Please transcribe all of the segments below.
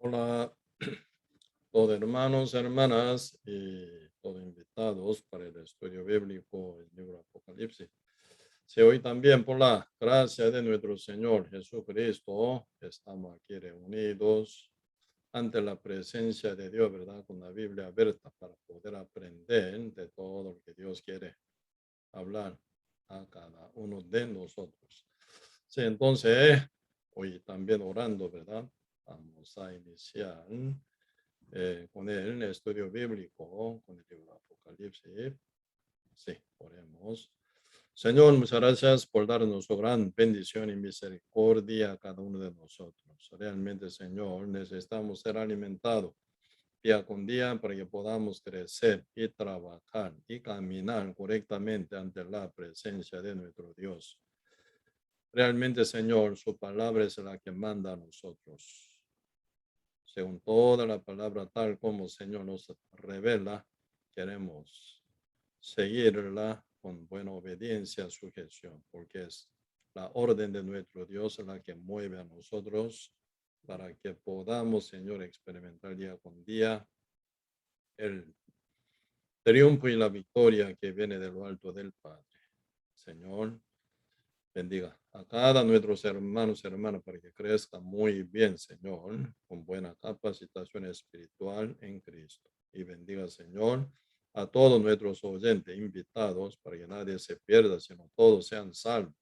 Hola, todos hermanos, hermanas y todos invitados para el estudio bíblico, el libro Apocalipsis. Sí, hoy también por la gracia de nuestro Señor Jesucristo estamos aquí reunidos ante la presencia de Dios, ¿verdad? Con la Biblia abierta para poder aprender de todo lo que Dios quiere hablar a cada uno de nosotros. Sí, entonces, hoy también orando, ¿verdad? Vamos a iniciar con el estudio bíblico, con el libro Apocalipsis. Sí, oremos. Señor, muchas gracias por darnos su gran bendición y misericordia a cada uno de nosotros. Realmente, Señor, necesitamos ser alimentados día con día para que podamos crecer y trabajar y caminar correctamente ante la presencia de nuestro Dios. Realmente, Señor, su palabra es la que manda a nosotros. Según toda la palabra tal como Señor nos revela, queremos seguirla con buena obediencia, sujeción, porque es la orden de nuestro Dios la que mueve a nosotros para que podamos, Señor, experimentar día con día el triunfo y la victoria que viene de lo alto del Padre. Señor, bendiga a cada nuestros hermanos y hermanas para que crezca muy bien, Señor, con buena capacitación espiritual en Cristo. Y bendiga, Señor, a todos nuestros oyentes invitados para que nadie se pierda, sino todos sean salvos,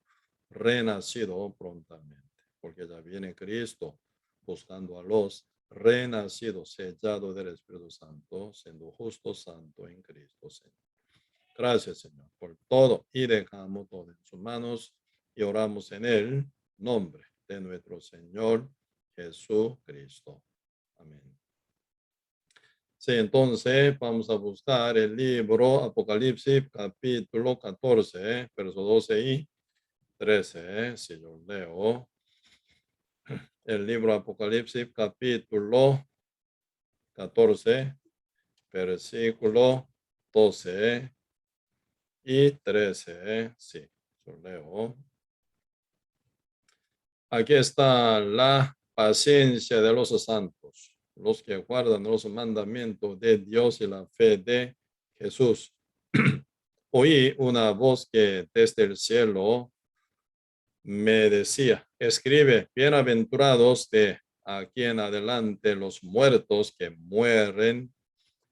renacidos prontamente, porque ya viene Cristo buscando a los renacidos, sellados del Espíritu Santo, siendo justo santo en Cristo, Señor. Gracias, Señor, por todo y dejamos todo en sus manos y oramos en el nombre de nuestro Señor Jesucristo. Amén. Sí, entonces vamos a buscar el libro Apocalipsis, capítulo 14, versos 12 y 13. Si yo leo el libro Apocalipsis, capítulo 14, versículo 12 y 13. Sí, yo leo. Aquí está la paciencia de los santos, los que guardan los mandamientos de Dios y la fe de Jesús. Oí una voz que desde el cielo me decía, escribe, bienaventurados de aquí en adelante los muertos que mueren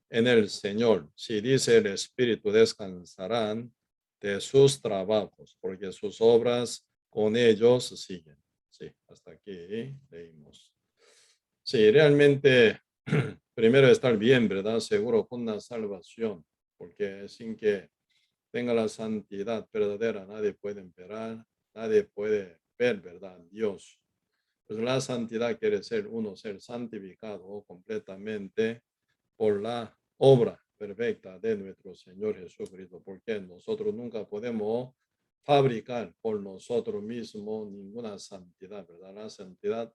en el Señor. Si dice el Espíritu, descansarán de sus trabajos, porque sus obras con ellos siguen. Sí, hasta aquí leímos. Sí, realmente, primero estar bien, ¿verdad? Seguro con la salvación, porque sin que tenga la santidad verdadera, nadie puede esperar, nadie puede ver, ¿verdad? Dios. Pues la santidad quiere ser uno, ser santificado completamente por la obra perfecta de nuestro Señor Jesucristo, porque nosotros nunca podemos fabricar por nosotros mismos ninguna santidad, ¿verdad? La santidad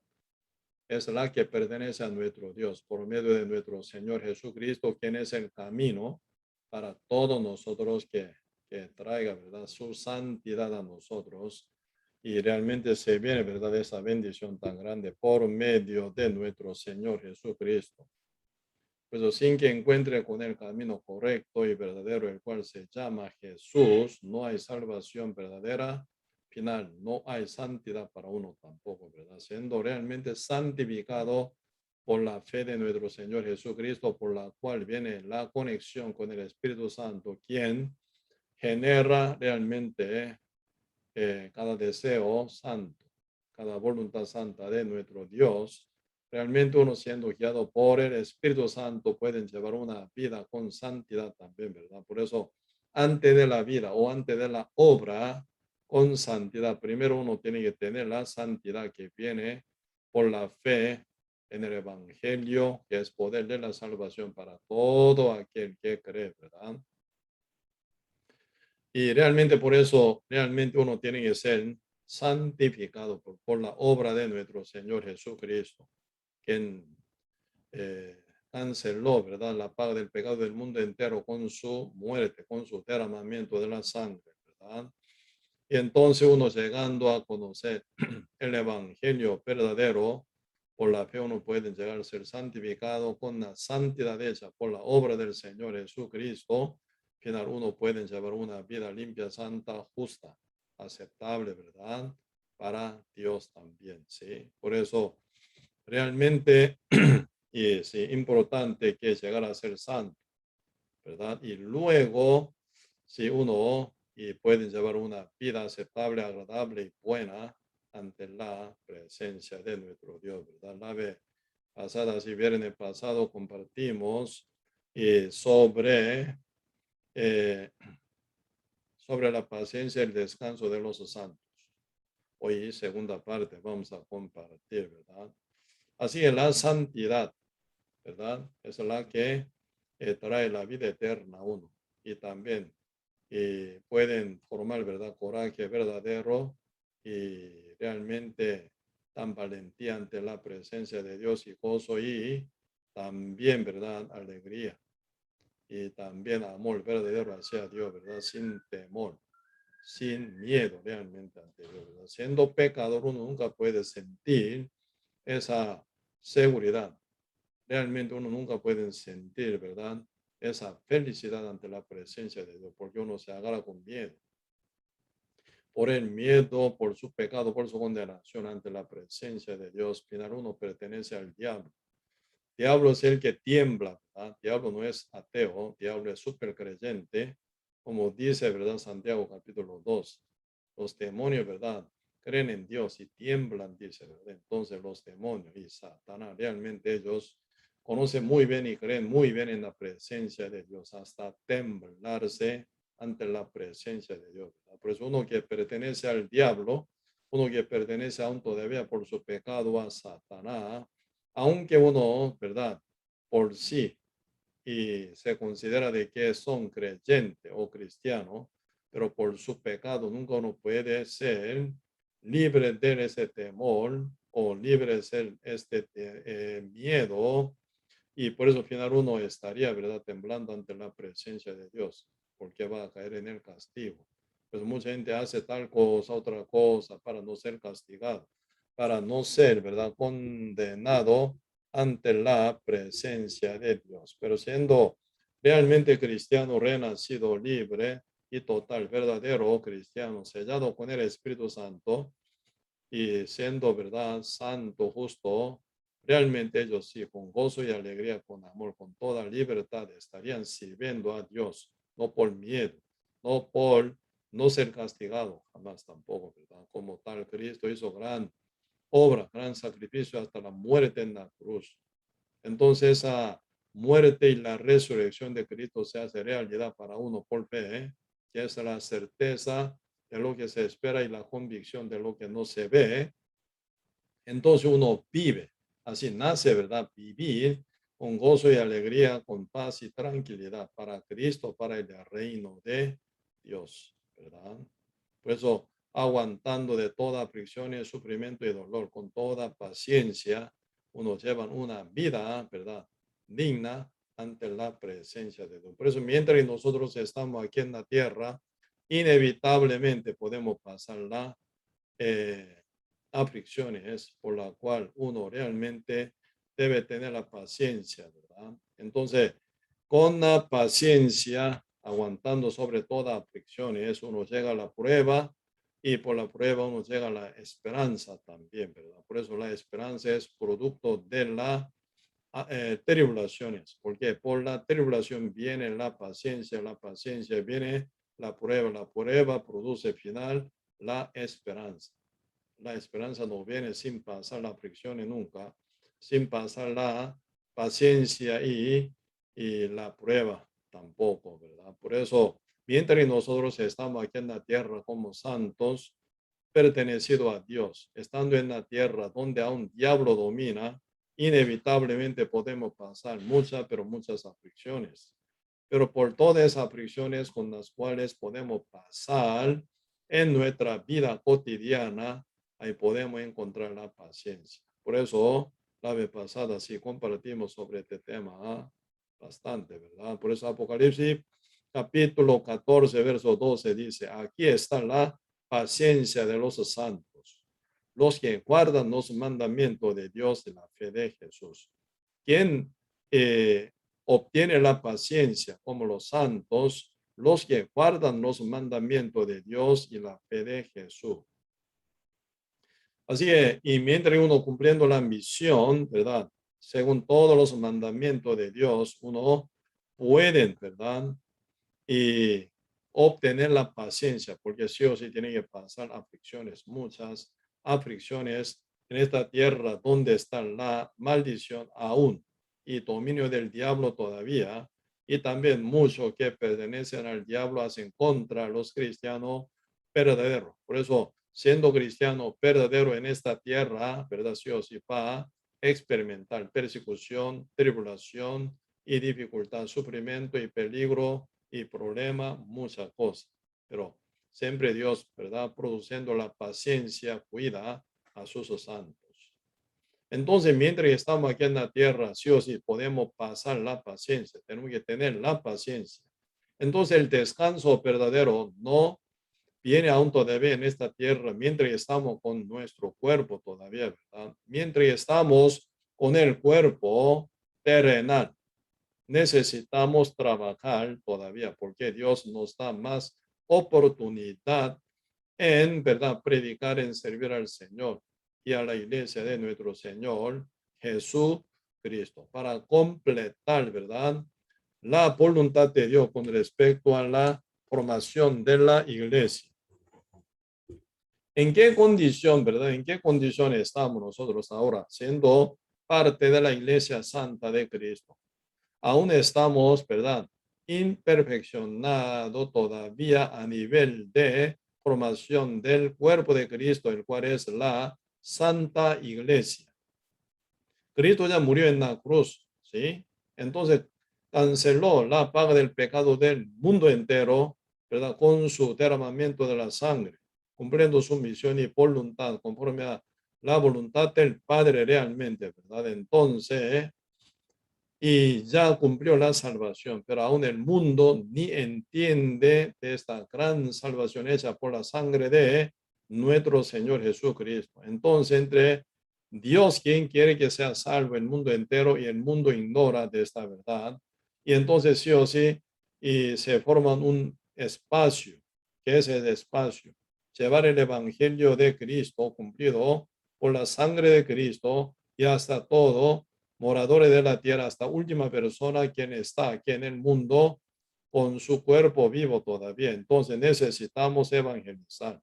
es la que pertenece a nuestro Dios por medio de nuestro Señor Jesucristo, quien es el camino para todos nosotros que traiga, ¿verdad? Su santidad a nosotros. Y realmente se viene, ¿verdad? Esa bendición tan grande por medio de nuestro Señor Jesucristo. Pues sin que encuentre con el camino correcto y verdadero, el cual se llama Jesús, no hay salvación verdadera final, no hay santidad para uno tampoco, ¿verdad? Siendo realmente santificado por la fe de nuestro Señor Jesucristo, por la cual viene la conexión con el Espíritu Santo, quien genera realmente cada deseo santo, cada voluntad santa de nuestro Dios. Realmente uno siendo guiado por el Espíritu Santo pueden llevar una vida con santidad también, ¿verdad? Por eso, antes de la vida o antes de la obra con santidad, primero uno tiene que tener la santidad que viene por la fe en el Evangelio, que es poder de la salvación para todo aquel que cree, ¿verdad? Y realmente por eso, realmente uno tiene que ser santificado por la obra de nuestro Señor Jesucristo, quien canceló, ¿verdad? La paga del pecado del mundo entero con su muerte, con su derramamiento de la sangre, ¿verdad? Y entonces uno llegando a conocer el evangelio verdadero, por la fe uno puede llegar a ser santificado con la santidad hecha por la obra del Señor Jesucristo. Al final uno puede llevar una vida limpia, santa, justa, aceptable, ¿verdad? Para Dios también, ¿sí? Por eso realmente y es importante que llegar a ser santo, ¿verdad? Y luego, si uno puede llevar una vida aceptable, agradable y buena ante la presencia de nuestro Dios, ¿verdad? La vez pasada, si viernes pasado, compartimos sobre, eh, sobre la paciencia y el descanso de los santos. Hoy, segunda parte, vamos a compartir, ¿verdad? Así es la santidad, ¿verdad? Es la que trae la vida eterna a uno. Y también pueden formar, ¿verdad? Coraje verdadero y realmente tan valentía ante la presencia de Dios y gozo y también, ¿verdad? Alegría y también amor verdadero hacia Dios, ¿verdad? Sin temor, sin miedo realmente ante Dios, ¿verdad? Siendo pecador uno nunca puede sentir esa seguridad. Realmente uno nunca puede sentir, ¿verdad? Esa felicidad ante la presencia de Dios, porque uno se agarra con miedo. Por el miedo, por su pecado, por su condenación ante la presencia de Dios, final uno pertenece al diablo. Diablo es el que tiembla, ¿verdad? Diablo no es ateo, diablo es súper creyente, como dice, ¿verdad? Santiago capítulo 2. Los demonios, ¿verdad? Creen en Dios y tiemblan, dice, ¿verdad? Entonces los demonios y Satanás, realmente ellos conocen muy bien y creen muy bien en la presencia de Dios, hasta temblarse ante la presencia de Dios, ¿verdad? Por eso uno que pertenece al diablo, uno que pertenece aún todavía por su pecado a Satanás, aunque uno, ¿verdad? Por sí y se considera de que son creyente o cristiano, pero por su pecado nunca uno puede ser libre de ese temor o libre de ser este miedo y por eso al final uno estaría, ¿verdad? Temblando ante la presencia de Dios porque va a caer en el castigo. Pues mucha gente hace tal cosa, otra cosa para no ser castigado, para no ser, ¿verdad? Condenado ante la presencia de Dios. Pero siendo realmente cristiano, renacido, libre y total, verdadero cristiano, sellado con el Espíritu Santo y siendo, ¿verdad? Santo, justo, realmente ellos sí, con gozo y alegría, con amor, con toda libertad, estarían sirviendo a Dios, no por miedo, no por no ser castigado, jamás tampoco, ¿verdad? Como tal, Cristo hizo gran obra, gran sacrificio hasta la muerte en la cruz. Entonces, esa muerte y la resurrección de Cristo se hace realidad para uno por fe, que es la certeza de lo que se espera y la convicción de lo que no se ve. Entonces uno vive, así nace, ¿verdad? Vivir con gozo y alegría, con paz y tranquilidad para Cristo, para el reino de Dios, ¿verdad? Por eso, aguantando de toda aflicción y sufrimiento y dolor, con toda paciencia, uno lleva una vida, ¿verdad? Digna ante la presencia de Dios. Por eso, mientras nosotros estamos aquí en la tierra, inevitablemente podemos pasar la aflicciones por la cual uno realmente debe tener la paciencia, ¿verdad? Entonces, con la paciencia, aguantando sobre toda aflicciones, uno llega a la prueba y por la prueba uno llega a la esperanza también, ¿verdad? Por eso la esperanza es producto de la tribulaciones, porque por la tribulación viene la paciencia viene la prueba produce final la esperanza. La esperanza no viene sin pasar la aflicción nunca, sin pasar la paciencia y la prueba tampoco, ¿verdad? Por eso, mientras nosotros estamos aquí en la tierra como santos, pertenecido a Dios, estando en la tierra donde aún diablo domina, inevitablemente podemos pasar muchas, pero muchas aflicciones. Pero por todas esas aflicciones con las cuales podemos pasar en nuestra vida cotidiana, ahí podemos encontrar la paciencia. Por eso, la vez pasada sí compartimos sobre este tema bastante, ¿verdad? Por eso Apocalipsis capítulo 14, verso 12 dice, aquí está la paciencia de los santos. los que guardan los mandamientos de Dios y la fe de Jesús. Quien obtiene la paciencia como los santos, los que guardan los mandamientos de Dios y la fe de Jesús. Así que, y mientras uno cumpliendo la misión, ¿verdad? Según todos los mandamientos de Dios, uno puede, ¿verdad? Y obtener la paciencia, porque sí o sí tiene que pasar aflicciones, muchas aflicciones en esta tierra donde está la maldición aún y dominio del diablo todavía, y también muchos que pertenecen al diablo hacen contra los cristianos verdaderos. Por eso, siendo cristiano verdadero en esta tierra, ¿verdad? Sí o sí va a experimentar persecución, tribulación y dificultad, sufrimiento y peligro y problema, muchas cosas. Pero siempre Dios, ¿verdad? Produciendo la paciencia, cuida a sus santos. Entonces, mientras estamos aquí en la tierra, sí o sí podemos pasar la paciencia, tenemos que tener la paciencia. Entonces, el descanso verdadero no viene aún todavía en esta tierra, mientras estamos con nuestro cuerpo todavía, ¿verdad? Mientras estamos con el cuerpo terrenal, necesitamos trabajar todavía porque Dios nos da más oportunidad en verdad predicar, en servir al Señor y a la iglesia de nuestro Señor Jesucristo para completar, ¿verdad? La voluntad de Dios con respecto a la formación de la iglesia. ¿En qué condición, verdad? ¿En qué condición estamos nosotros ahora siendo parte de la iglesia santa de Cristo? Aún estamos, ¿verdad? Imperfeccionado todavía a nivel de formación del cuerpo de Cristo, el cual es la Santa Iglesia. Cristo ya murió en la cruz, ¿sí? Entonces canceló la paga del pecado del mundo entero, ¿verdad? Con su derramamiento de la sangre, cumpliendo su misión y voluntad, conforme a la voluntad del Padre realmente, ¿verdad? Entonces, y ya cumplió la salvación, pero aún el mundo ni entiende de esta gran salvación hecha por la sangre de nuestro Señor Jesucristo. Entonces, entre Dios, quien quiere que sea salvo el mundo entero, y el mundo ignora de esta verdad, y entonces sí o sí, y se forman un espacio, que es el espacio, llevar el evangelio de Cristo cumplido por la sangre de Cristo y hasta todo moradores de la tierra, hasta última persona quien está aquí en el mundo con su cuerpo vivo todavía. Entonces necesitamos evangelizar.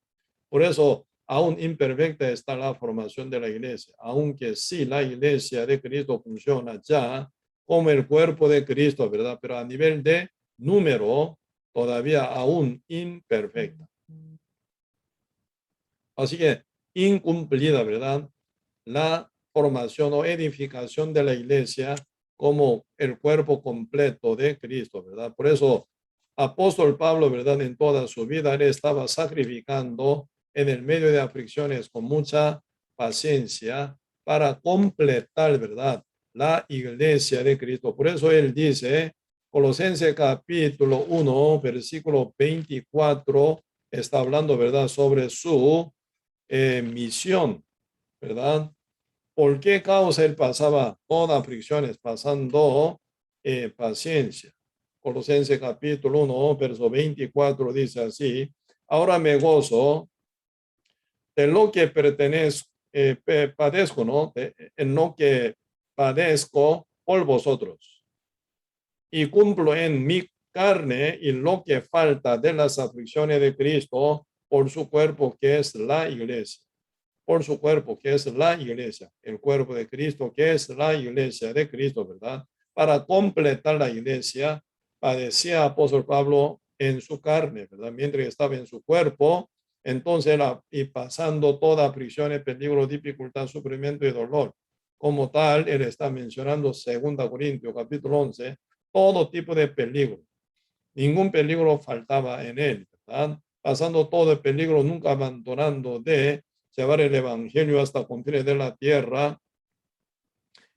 Por eso, aún imperfecta está la formación de la iglesia, aunque sí la iglesia de Cristo funciona ya como el cuerpo de Cristo, ¿verdad? Pero a nivel de número, todavía aún imperfecta. Así que incumplida, ¿verdad? La formación o edificación de la iglesia como el cuerpo completo de Cristo, ¿verdad? Por eso, apóstol Pablo, ¿verdad? En toda su vida, él estaba sacrificando en el medio de aflicciones con mucha paciencia para completar, ¿verdad? La iglesia de Cristo. Por eso él dice, Colosenses capítulo 1, versículo 24, está hablando, ¿verdad? Sobre su misión, ¿verdad? ¿Por qué causa él pasaba todas aflicciones, pasando paciencia? Colosenses capítulo 1, verso 24 dice así, ahora me gozo de lo que pertenezco, padezco, ¿no? En lo que padezco por vosotros y cumplo en mi carne y lo que falta de las aflicciones de Cristo por su cuerpo que es la iglesia. Por su cuerpo, que es la iglesia, el cuerpo de Cristo, que es la iglesia de Cristo, ¿verdad? Para completar la iglesia, padecía apóstol Pablo en su carne, ¿verdad? Mientras estaba en su cuerpo, entonces, y pasando toda aflicción, peligro, dificultad, sufrimiento y dolor. Como tal, él está mencionando 2 Corintios, capítulo 11, todo tipo de peligro. Ningún peligro faltaba en él, ¿verdad? Pasando todo el peligro, nunca abandonando de llevar el evangelio hasta confines de la tierra,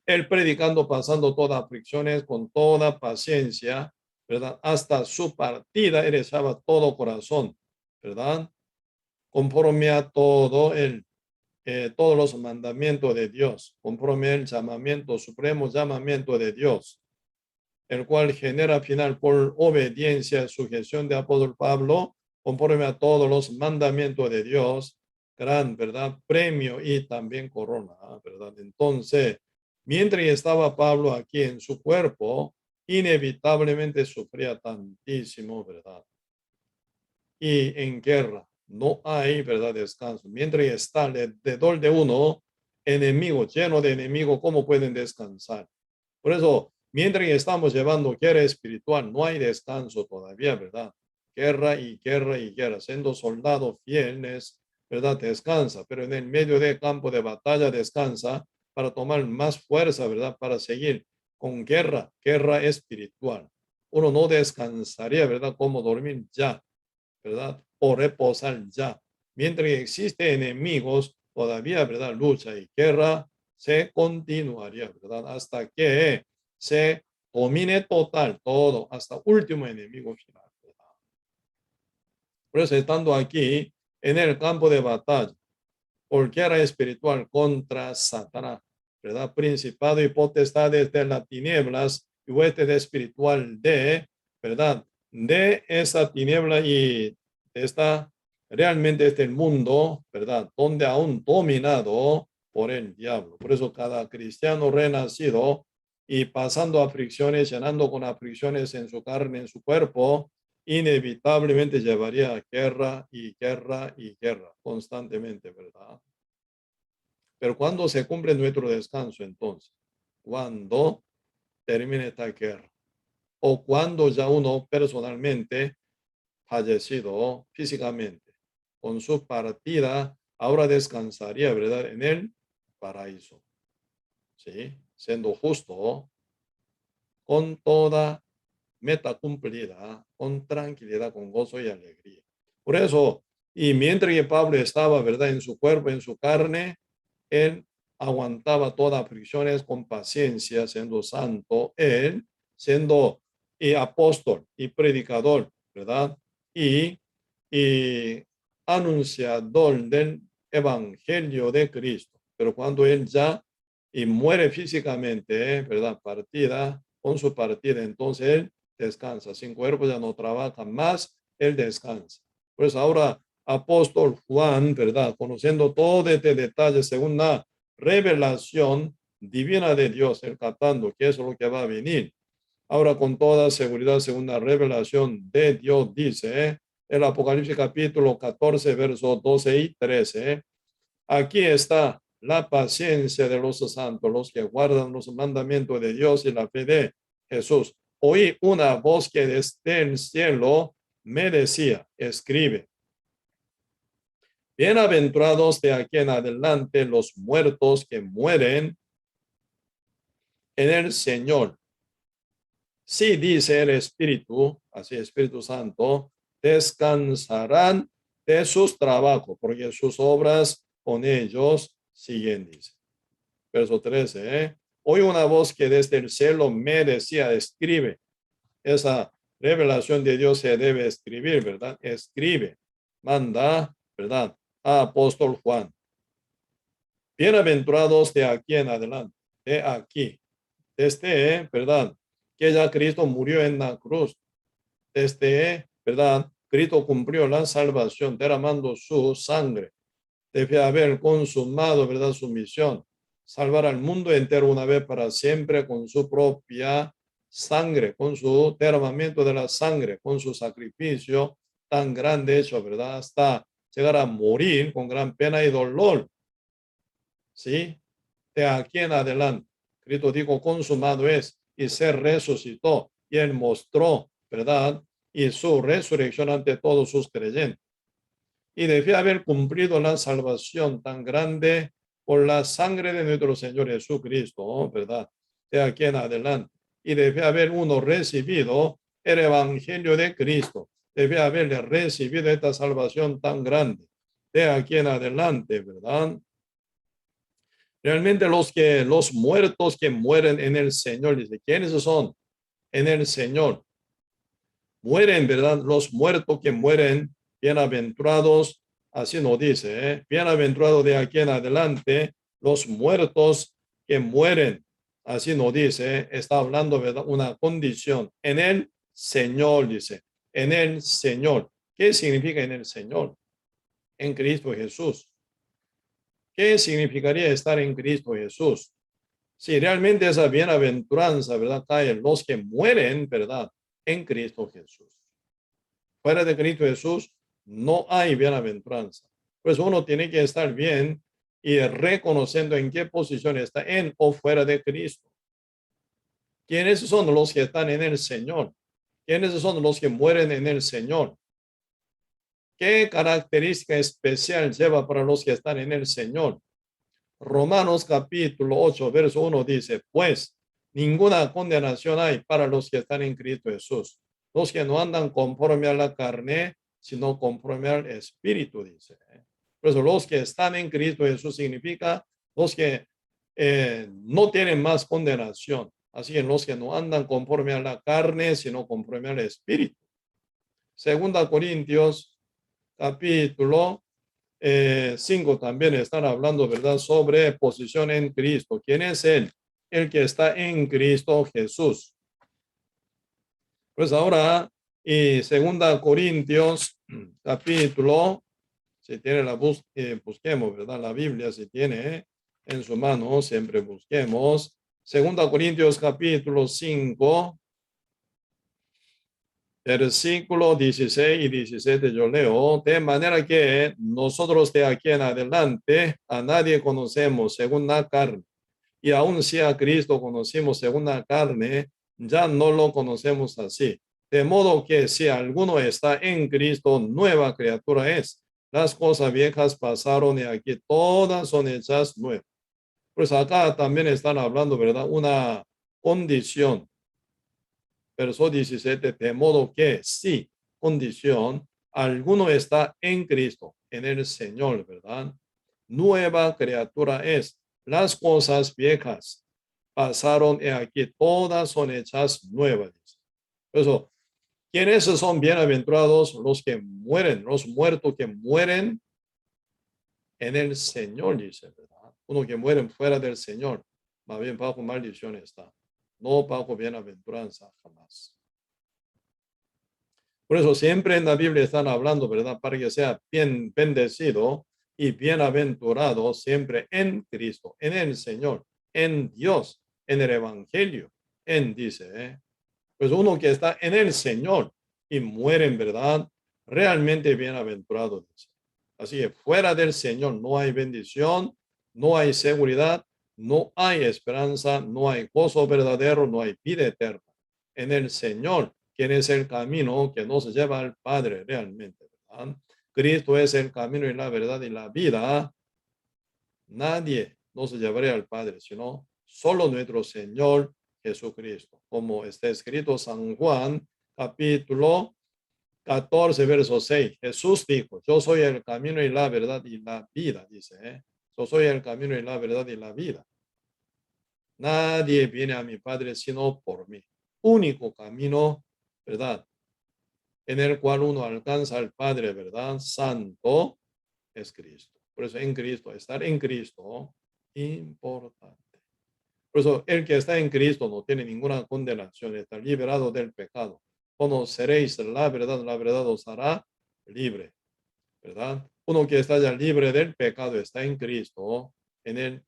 él predicando, pasando todas aflicciones con toda paciencia, ¿verdad? Hasta su partida, él echaba todo corazón, ¿verdad? Conforme a todo el todos los mandamientos de Dios, conforme el llamamiento, supremo llamamiento de Dios, el cual genera al final por obediencia, sujeción de apóstol Pablo, conforme a todos los mandamientos de Dios, gran, ¿verdad? Premio y también corona, ¿verdad? Entonces, mientras estaba Pablo aquí en su cuerpo, inevitablemente sufría tantísimo, ¿verdad? Y en guerra no hay, ¿verdad? Descanso. Mientras está alrededor de uno, enemigo, lleno de enemigos, ¿cómo pueden descansar? Por eso, mientras estamos llevando guerra espiritual, no hay descanso todavía, ¿verdad? Guerra y guerra y guerra. Siendo soldados fieles, ¿verdad? Descansa, pero en el medio del campo de batalla descansa para tomar más fuerza, ¿verdad? Para seguir con guerra, guerra espiritual. Uno no descansaría, ¿verdad? Como dormir ya, ¿verdad? O reposar ya. Mientras existen enemigos, todavía, ¿verdad? Lucha y guerra se continuaría, ¿verdad? Hasta que se domine total todo, hasta último enemigo final, ¿verdad? Por eso, estando aquí en el campo de batalla, por guerra espiritual contra Satanás, ¿verdad? Principado y potestades de las tinieblas y hueste espiritual de, ¿verdad? De esa tiniebla y de esta, realmente este mundo, ¿verdad? Donde aún dominado por el diablo. Por eso cada cristiano renacido y pasando aflicciones, llenando con aflicciones en su carne, en su cuerpo, inevitablemente llevaría a guerra y guerra y guerra constantemente, ¿verdad? Pero cuando se cumple nuestro descanso, entonces, cuando termine esta guerra, o cuando ya uno personalmente fallecido físicamente, con su partida, ahora descansaría, ¿verdad? En el paraíso, ¿sí? Siendo justo, con toda meta cumplida, con tranquilidad, con gozo y alegría. Por eso, y mientras que Pablo estaba, ¿verdad? En su cuerpo, en su carne, él aguantaba todas aflicciones con paciencia, siendo santo, él siendo apóstol y predicador, ¿verdad? Y anunciador del evangelio de Cristo. Pero cuando él ya y muere físicamente, ¿verdad? Partida, con su partida, entonces él descansa. Sin cuerpo ya no trabaja más, él descansa. Pues ahora, apóstol Juan, ¿verdad? Conociendo todo este detalle según la revelación divina de Dios, el captando que es lo que va a venir. Ahora con toda seguridad, según la revelación de Dios, dice el Apocalipsis capítulo 14, versos 12 y 13. Aquí está la paciencia de los santos, los que guardan los mandamientos de Dios y la fe de Jesús. Oí una voz que desde el cielo me decía, escribe. Bienaventurados de aquí en adelante los muertos que mueren en el Señor. Sí, dice el Espíritu, así Espíritu Santo, descansarán de sus trabajos, porque sus obras con ellos siguen, dice. Verso 13, ¿eh? Oí una voz que desde el cielo me decía, escribe. Esa revelación de Dios se debe escribir, ¿verdad? Escribe, manda, ¿verdad? A apóstol Juan. Bienaventurados de aquí en adelante, de aquí, desde, ¿verdad? Que ya Cristo murió en la cruz, desde, ¿verdad? Cristo cumplió la salvación derramando su sangre. Debe haber consumado, ¿verdad? Su misión, salvar al mundo entero una vez para siempre con su propia sangre, con su derramamiento de la sangre, con su sacrificio tan grande hecho, ¿verdad? Hasta llegar a morir con gran pena y dolor. ¿Sí? De aquí en adelante, Cristo dijo, consumado es, y se resucitó, y él mostró, ¿verdad? Y su resurrección ante todos sus creyentes. Y debía haber cumplido la salvación tan grande por la sangre de nuestro Señor Jesucristo, ¿verdad? De aquí en adelante. Y debía haber uno recibido el evangelio de Cristo. Debía haberle recibido esta salvación tan grande. De aquí en adelante, ¿verdad? Realmente los muertos que mueren en el Señor, dice, ¿quiénes son? En el Señor. Mueren, ¿verdad? Los muertos que mueren, bienaventurados Así nos dice, bienaventurado de aquí en adelante los muertos que mueren. Así nos dice, está hablando de una condición en el Señor, dice, en el Señor. ¿Qué significa en el Señor? En Cristo Jesús. ¿Qué significaría estar en Cristo Jesús? Si realmente esa bienaventuranza, ¿verdad? Cae en los que mueren, ¿verdad? En Cristo Jesús. Fuera de Cristo Jesús no hay bienaventuranza. Pues uno tiene que estar bien y reconociendo en qué posición está en o fuera de Cristo. ¿Quiénes son los que están en el Señor? ¿Quiénes son los que mueren en el Señor? ¿Qué característica especial lleva para los que están en el Señor? Romanos capítulo 8, verso 1 dice, pues ninguna condenación hay para los que están en Cristo Jesús, los que no andan conforme a la carne, sino conforme al Espíritu, dice. Por eso los que están en Cristo Jesús significa los que no tienen más condenación. Así que los que no andan conforme a la carne, sino conforme al Espíritu. Segunda Corintios capítulo 5 también están hablando, ¿verdad? Sobre posición en Cristo. ¿Quién es Él? El que está en Cristo Jesús. Pues ahora, y segunda Corintios, capítulo, si tiene busquemos, ¿verdad? La Biblia, si tiene en su mano, siempre busquemos. Segunda Corintios, capítulo 5, versículo 16 y 17 yo leo, de manera que nosotros de aquí en adelante a nadie conocemos según la carne, y aun si a Cristo conocimos según la carne, ya no lo conocemos así. De modo que si alguno está en Cristo, nueva criatura es. Las cosas viejas pasaron y aquí todas son hechas nuevas. Pues acá también están hablando, ¿verdad? Una condición. Verso 17, de modo que sí, condición, alguno está en Cristo, en el Señor, ¿verdad? Nueva criatura es. Las cosas viejas pasaron y aquí todas son hechas nuevas. Por eso, ¿quiénes son bienaventurados? Los que mueren, los muertos que mueren en el Señor, dice, ¿verdad? Uno que mueren fuera del Señor, más bien bajo maldición está, no bajo bienaventuranza jamás. Por eso siempre en la Biblia están hablando, ¿verdad? Para que sea bien bendecido y bienaventurado siempre en Cristo, en el Señor, en Dios, en el Evangelio, dice, pues uno que está en el Señor y muere en verdad, realmente bienaventurado, dice. Así que fuera del Señor no hay bendición, no hay seguridad, no hay esperanza, no hay gozo verdadero, no hay vida eterna. En el Señor, quien es el camino que nos lleva al Padre realmente, ¿verdad? Cristo es el camino y la verdad y la vida. Nadie nos llevaría al Padre, sino solo nuestro Señor Jesucristo. Como está escrito San Juan, capítulo 14, verso 6. Jesús dijo, yo soy el camino y la verdad y la vida, dice. Yo soy el camino y la verdad y la vida. Nadie viene a mi Padre sino por mí. Único camino, ¿verdad? En el cual uno alcanza al Padre, ¿verdad? Santo es Cristo. Por eso en Cristo, estar en Cristo, importante. Por eso el que está en Cristo no tiene ninguna condenación, está liberado del pecado. Conoceréis la verdad os hará libre, ¿verdad? Uno que está ya libre del pecado está en Cristo, en el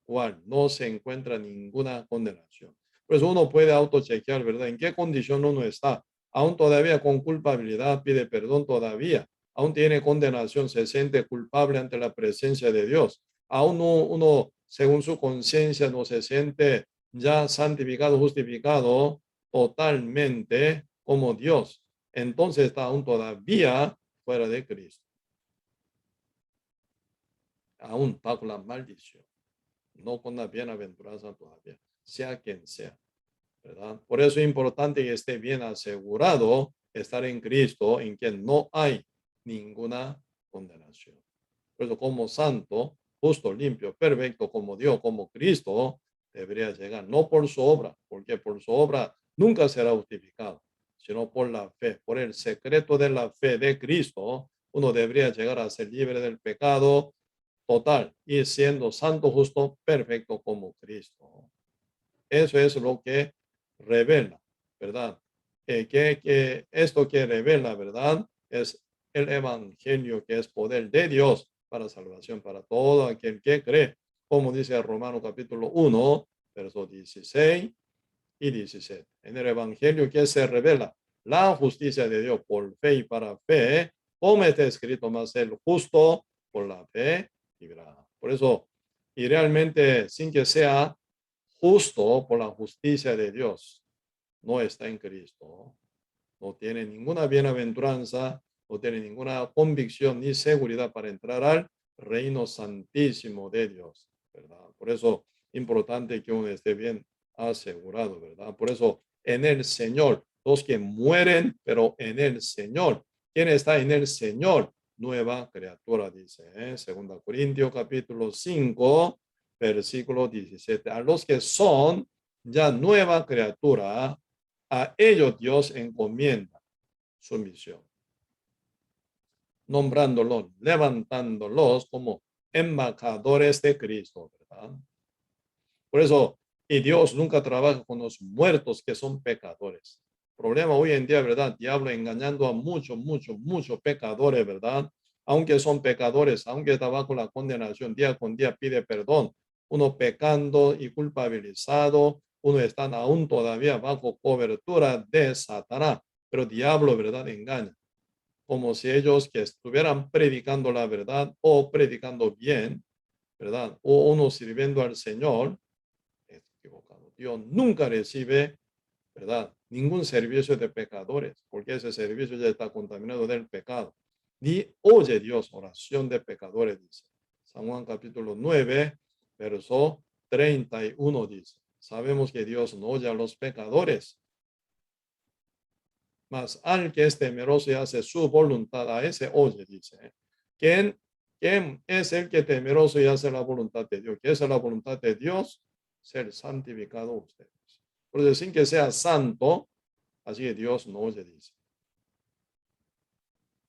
cual no se encuentra ninguna condenación. Por eso uno puede autochequear, ¿verdad? ¿En qué condición uno está? Aún todavía con culpabilidad pide perdón todavía. Aún tiene condenación, se siente culpable ante la presencia de Dios. Aún uno, según su conciencia, no se siente ya santificado, justificado totalmente como Dios. Entonces está aún todavía fuera de Cristo. Aún bajo la maldición. No con la bienaventuranza todavía, sea quien sea, ¿verdad? Por eso es importante que esté bien asegurado estar en Cristo, en quien no hay ninguna condenación. Por eso como santo, justo, limpio, perfecto, como Dios, como Cristo, debería llegar, no por su obra, porque por su obra nunca será justificado, sino por la fe, por el secreto de la fe de Cristo, uno debería llegar a ser libre del pecado total y siendo santo, justo, perfecto como Cristo. Eso es lo que revela, ¿verdad? Que esto que revela, ¿verdad? Es el evangelio, que es poder de Dios para salvación para todo aquel que cree, como dice Romano capítulo 1, versos 16 y 17. En el evangelio que se revela la justicia de Dios por fe y para fe, como está escrito, más el justo por la fe vivirá. Por eso, y realmente sin que sea justo por la justicia de Dios, no está en Cristo, no tiene ninguna bienaventuranza, no tiene ninguna convicción ni seguridad para entrar al reino santísimo de Dios, ¿verdad? Por eso, importante que uno esté bien asegurado, ¿verdad? Por eso, en el Señor, los que mueren, pero en el Señor. ¿Quién está en el Señor? Nueva criatura, dice, Segunda Corintios capítulo 5, versículo 17. A los que son ya nueva criatura, a ellos Dios encomienda su misión, nombrándolos, levantándolos como embajadores de Cristo, ¿verdad? Por eso, y Dios nunca trabaja con los muertos que son pecadores. Problema hoy en día, ¿verdad? Diablo engañando a muchos pecadores, ¿verdad? Aunque son pecadores, aunque está bajo la condenación, día con día pide perdón. Uno pecando y culpabilizado, uno está aún todavía bajo cobertura de Satanás. Pero diablo, ¿verdad? Engaña. Como si ellos que estuvieran predicando la verdad o predicando bien, ¿verdad? O uno sirviendo al Señor, es equivocado. Dios nunca recibe, ¿verdad? Ningún servicio de pecadores, porque ese servicio ya está contaminado del pecado. Ni oye Dios oración de pecadores, dice. San Juan capítulo 9, verso 31 dice. Sabemos que Dios no oye a los pecadores, mas al que es temeroso y hace su voluntad, a ese oye, dice. ¿Quién es el que temeroso y hace la voluntad de Dios? ¿Qué es la voluntad de Dios? Ser santificado ustedes. Por eso, sin que sea santo, así que Dios no oye, dice.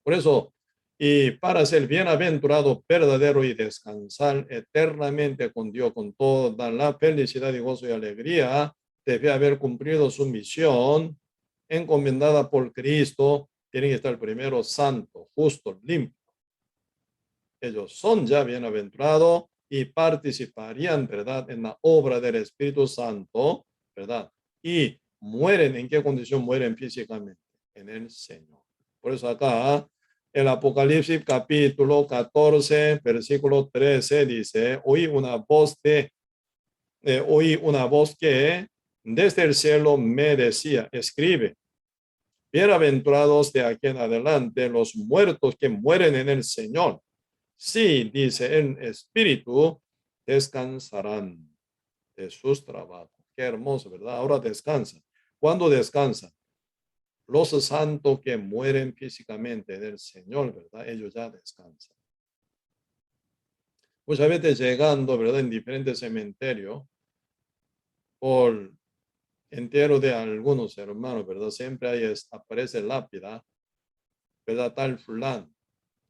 Por eso, y para ser bienaventurado, verdadero y descansar eternamente con Dios, con toda la felicidad y gozo y alegría, debe haber cumplido su misión encomendada por Cristo. Tienen que estar primero santo, justo, limpio. Ellos son ya bienaventurados y participarían, ¿verdad?, en la obra del Espíritu Santo, ¿verdad? Y mueren, ¿en qué condición mueren físicamente? En el Señor. Por eso acá, el Apocalipsis capítulo 14, versículo 13 dice, oí una voz que desde el cielo me decía, escribe, bienaventurados de aquí en adelante los muertos que mueren en el Señor. Sí, dice, en espíritu descansarán de sus trabajos. Qué hermoso, ¿verdad? Ahora descansan. ¿Cuándo descansan? Los santos que mueren físicamente en el Señor, ¿verdad? Ellos ya descansan. Muchas veces llegando, ¿verdad? En diferentes cementerios, por entierro de algunos hermanos, ¿verdad? Siempre ahí aparece lápida, ¿verdad? Tal fulano.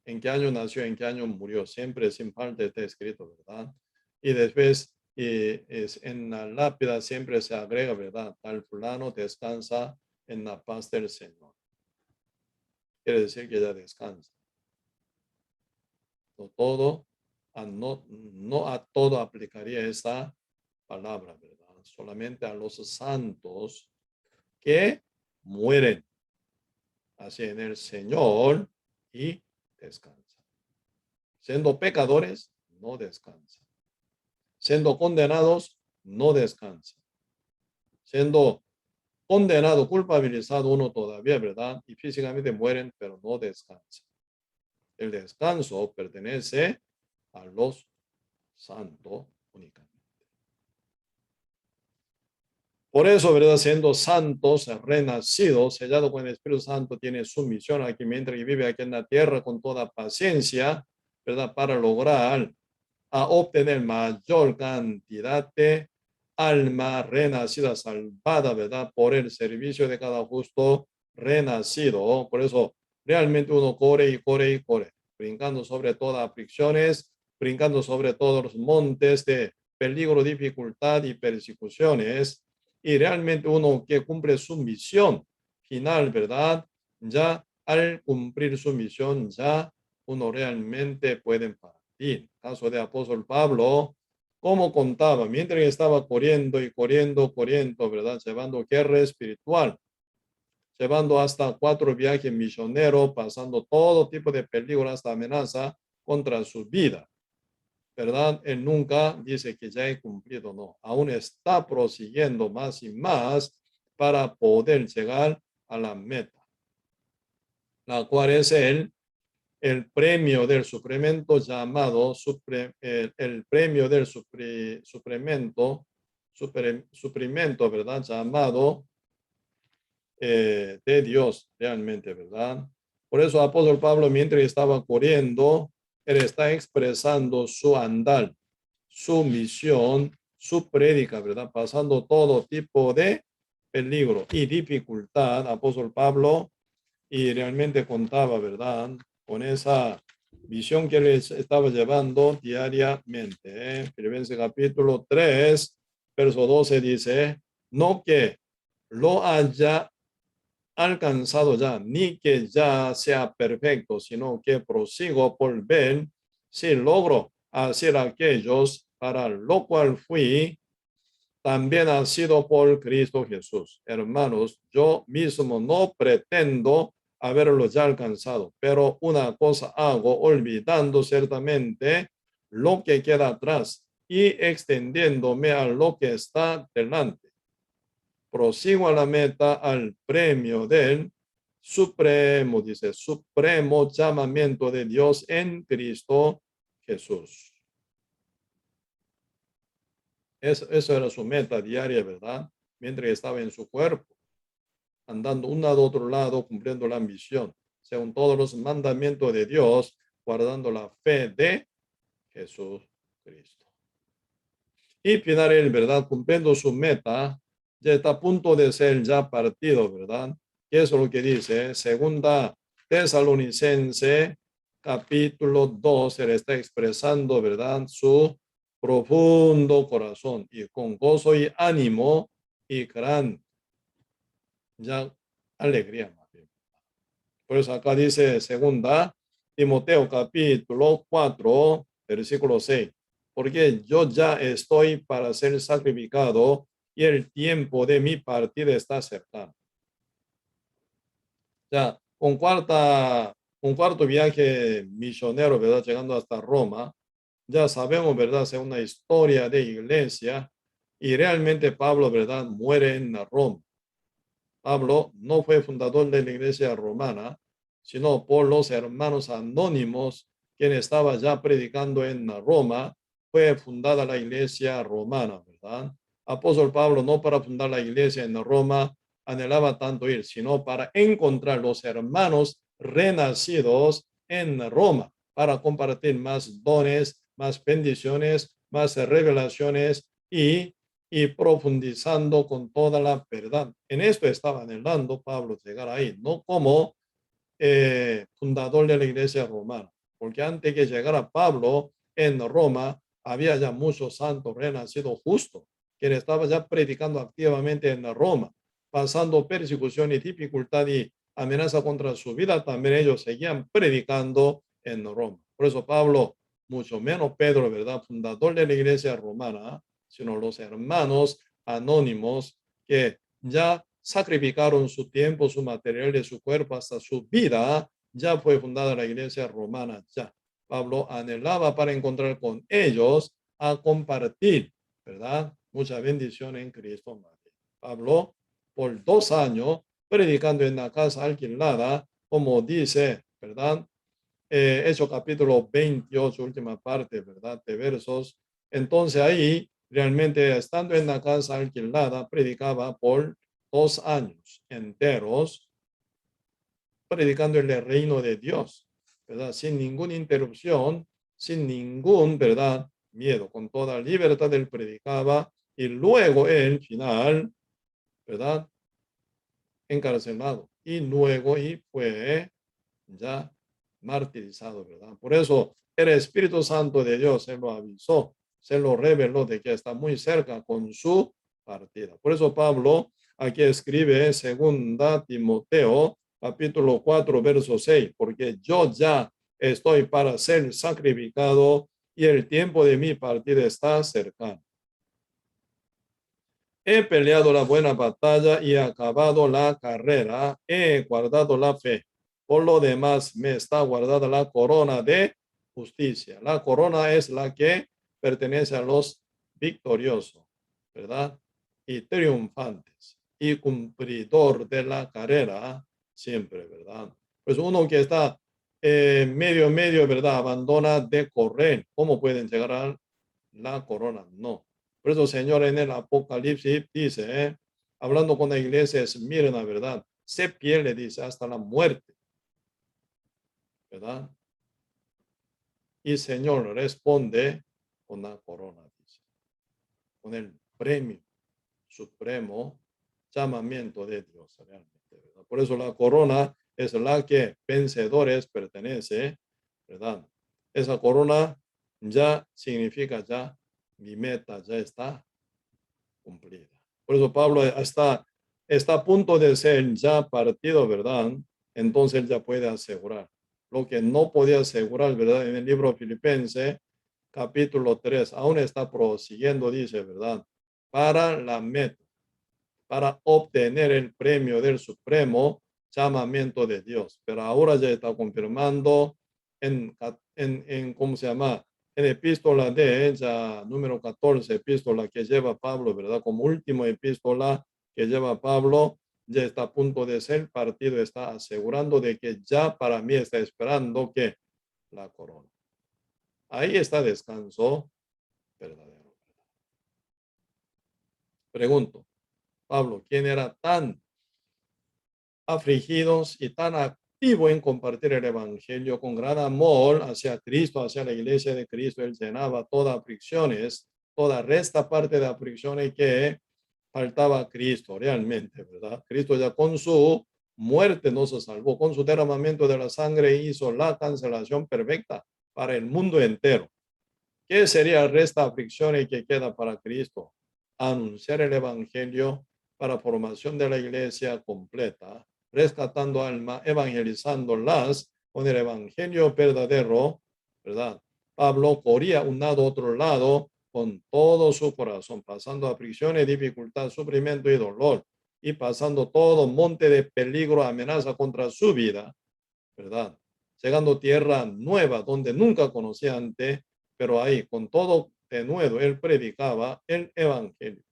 ¿En qué año nació? ¿En qué año murió? Siempre sin falta está escrito, ¿verdad? Y después en la lápida siempre se agrega, ¿verdad? Tal fulano descansa en la paz del Señor. Quiere decir que ya descansa. No todo, no a todo aplicaría esta palabra, ¿verdad? Solamente a los santos que mueren así en el Señor y descansan. Siendo pecadores, no descansan. Siendo condenados, no descansan. Siendo condenado, culpabilizado uno todavía, ¿verdad? Y físicamente mueren, pero no descansan. El descanso pertenece a los santos únicamente. Por eso, ¿verdad? Siendo santos, renacidos, sellado con el Espíritu Santo, tiene su misión aquí mientras que vive aquí en la tierra con toda paciencia, ¿verdad? Para lograr a obtener mayor cantidad de alma renacida, salvada, ¿verdad? Por el servicio de cada justo renacido. Por eso realmente uno corre y corre y corre, brincando sobre todas aflicciones, brincando sobre todos los montes de peligro, dificultad y persecuciones, y realmente uno que cumple su misión final, ¿verdad? Ya al cumplir su misión, ya uno realmente puede partir. Caso de apóstol Pablo, como contaba, mientras estaba corriendo y corriendo, corriendo, ¿verdad? Llevando guerra espiritual, llevando hasta 4 viajes misioneros, pasando todo tipo de peligro hasta amenaza contra su vida, ¿verdad? Él nunca dice que ya he cumplido, no, aún está prosiguiendo más y más para poder llegar a la meta, la cual es el premio del suplemento llamado, el premio del suplemento, ¿verdad? Llamado de Dios, realmente, ¿verdad? Por eso apóstol Pablo, mientras estaba corriendo, él está expresando su andar, su misión, su prédica, ¿verdad? Pasando todo tipo de peligro y dificultad, apóstol Pablo, y realmente contaba, ¿verdad? Con esa visión que él estaba llevando diariamente. Filipenses capítulo 3, verso 12 dice, no que lo haya alcanzado ya, ni que ya sea perfecto, sino que prosigo por ver si logro hacer aquellos para lo cual fui también ha sido por Cristo Jesús. Hermanos, yo mismo no pretendo haberlo ya alcanzado, pero una cosa hago, olvidando ciertamente lo que queda atrás y extendiéndome a lo que está delante. Prosigo a la meta, al premio del supremo, dice, supremo llamamiento de Dios en Cristo Jesús. Eso era su meta diaria, ¿verdad? Mientras estaba en su cuerpo, andando un lado a otro lado, cumpliendo la misión, según todos los mandamientos de Dios, guardando la fe de Jesús Cristo. Y final, él, ¿verdad? Cumpliendo su meta, ya está a punto de ser ya partido, ¿verdad? Y eso es lo que dice, segunda Tesalonicense, capítulo 2, él está expresando, ¿verdad? Su profundo corazón y con gozo y ánimo y gran ya alegría. Por eso acá dice segunda Timoteo capítulo 4, versículo 6. Porque yo ya estoy para ser sacrificado y el tiempo de mi partida está cercano. Ya, un cuarto viaje misionero, ¿verdad? Llegando hasta Roma. Ya sabemos, ¿verdad? Es una historia de iglesia y realmente Pablo, ¿verdad? Muere en Roma. Pablo no fue fundador de la iglesia romana, sino por los hermanos anónimos, quien estaba ya predicando en Roma, fue fundada la iglesia romana, ¿verdad? Apóstol Pablo no para fundar la iglesia en Roma anhelaba tanto ir, sino para encontrar los hermanos renacidos en Roma, para compartir más dones, más bendiciones, más revelaciones y profundizando con toda la verdad. En esto estaba anhelando Pablo llegar ahí, no como fundador de la iglesia romana, porque antes que llegara Pablo en Roma, había ya muchos santos renacidos justos, quien estaba ya predicando activamente en Roma, pasando persecución y dificultad y amenaza contra su vida, también ellos seguían predicando en Roma. Por eso Pablo, mucho menos Pedro, ¿verdad? Fundador de la iglesia romana, sino los hermanos anónimos que ya sacrificaron su tiempo, su material y su cuerpo hasta su vida, ya fue fundada la iglesia romana. Ya Pablo anhelaba para encontrar con ellos a compartir, ¿verdad? Mucha bendición en Cristo. Pablo, por 2 años, predicando en la casa alquilada, como dice, ¿verdad? Hechos capítulo 28, última parte, ¿verdad? De versos. Entonces ahí, realmente, estando en la casa alquilada, predicaba por 2 años enteros, predicando el reino de Dios, ¿verdad? Sin ninguna interrupción, sin ningún, ¿verdad? Miedo, con toda libertad él predicaba y luego el final, ¿verdad? Encarcelado y luego y fue ya martirizado, ¿verdad? Por eso el Espíritu Santo de Dios se lo avisó, se lo reveló de que está muy cerca con su partida. Por eso Pablo aquí escribe segunda Timoteo capítulo 4 verso 6, porque yo ya estoy para ser sacrificado y el tiempo de mi partida está cercano. He peleado la buena batalla y he acabado la carrera, he guardado la fe. Por lo demás, me está guardada la corona de justicia. La corona es la que pertenece a los victoriosos, ¿verdad? Y triunfantes y cumplidor de la carrera siempre, ¿verdad? Pues uno que está medio, ¿verdad? Abandona de correr. ¿Cómo pueden llegar a la corona? No. Por eso, Señor, en el Apocalipsis dice, hablando con la iglesia, es miren la verdad, se pierde, dice, hasta la muerte, ¿verdad? Y Señor responde con la corona, dice, con el premio supremo llamamiento de Dios, realmente, ¿verdad? Por eso la corona es la que vencedores pertenece, ¿verdad? Esa corona ya significa ya mi meta ya está cumplida. Por eso Pablo está a punto de ser ya partido, ¿verdad? Entonces él ya puede asegurar. Lo que no podía asegurar, ¿verdad? En el libro Filipenses, capítulo 3, aún está prosiguiendo, dice, ¿verdad? Para la meta, para obtener el premio del supremo llamamiento de Dios. Pero ahora ya está confirmando en ¿cómo se llama? En epístola de ella, número 14, epístola que lleva Pablo, ¿verdad? Como último epístola que lleva Pablo, ya está a punto de ser partido, está asegurando de que ya para mí está esperando que la corona. Ahí está descanso verdadero. Pregunto, Pablo, ¿quién era tan afligidos y tan activo en compartir el evangelio con gran amor hacia Cristo, hacia la iglesia de Cristo? Él llenaba todas aflicciones, toda resta parte de aflicciones que faltaba a Cristo realmente, ¿verdad? Cristo ya con su muerte nos salvó, con su derramamiento de la sangre hizo la cancelación perfecta para el mundo entero. ¿Qué sería el resto de aflicciones que queda para Cristo? Anunciar el evangelio para formación de la iglesia completa, rescatando alma, evangelizándolas con el evangelio verdadero, ¿verdad? Pablo corría un lado, otro lado, con todo su corazón, pasando aflicciones, dificultad, sufrimiento y dolor, y pasando todo monte de peligro, amenaza contra su vida, ¿verdad? Llegando a tierra nueva, donde nunca conocía antes, pero ahí, con todo de nuevo, él predicaba el evangelio.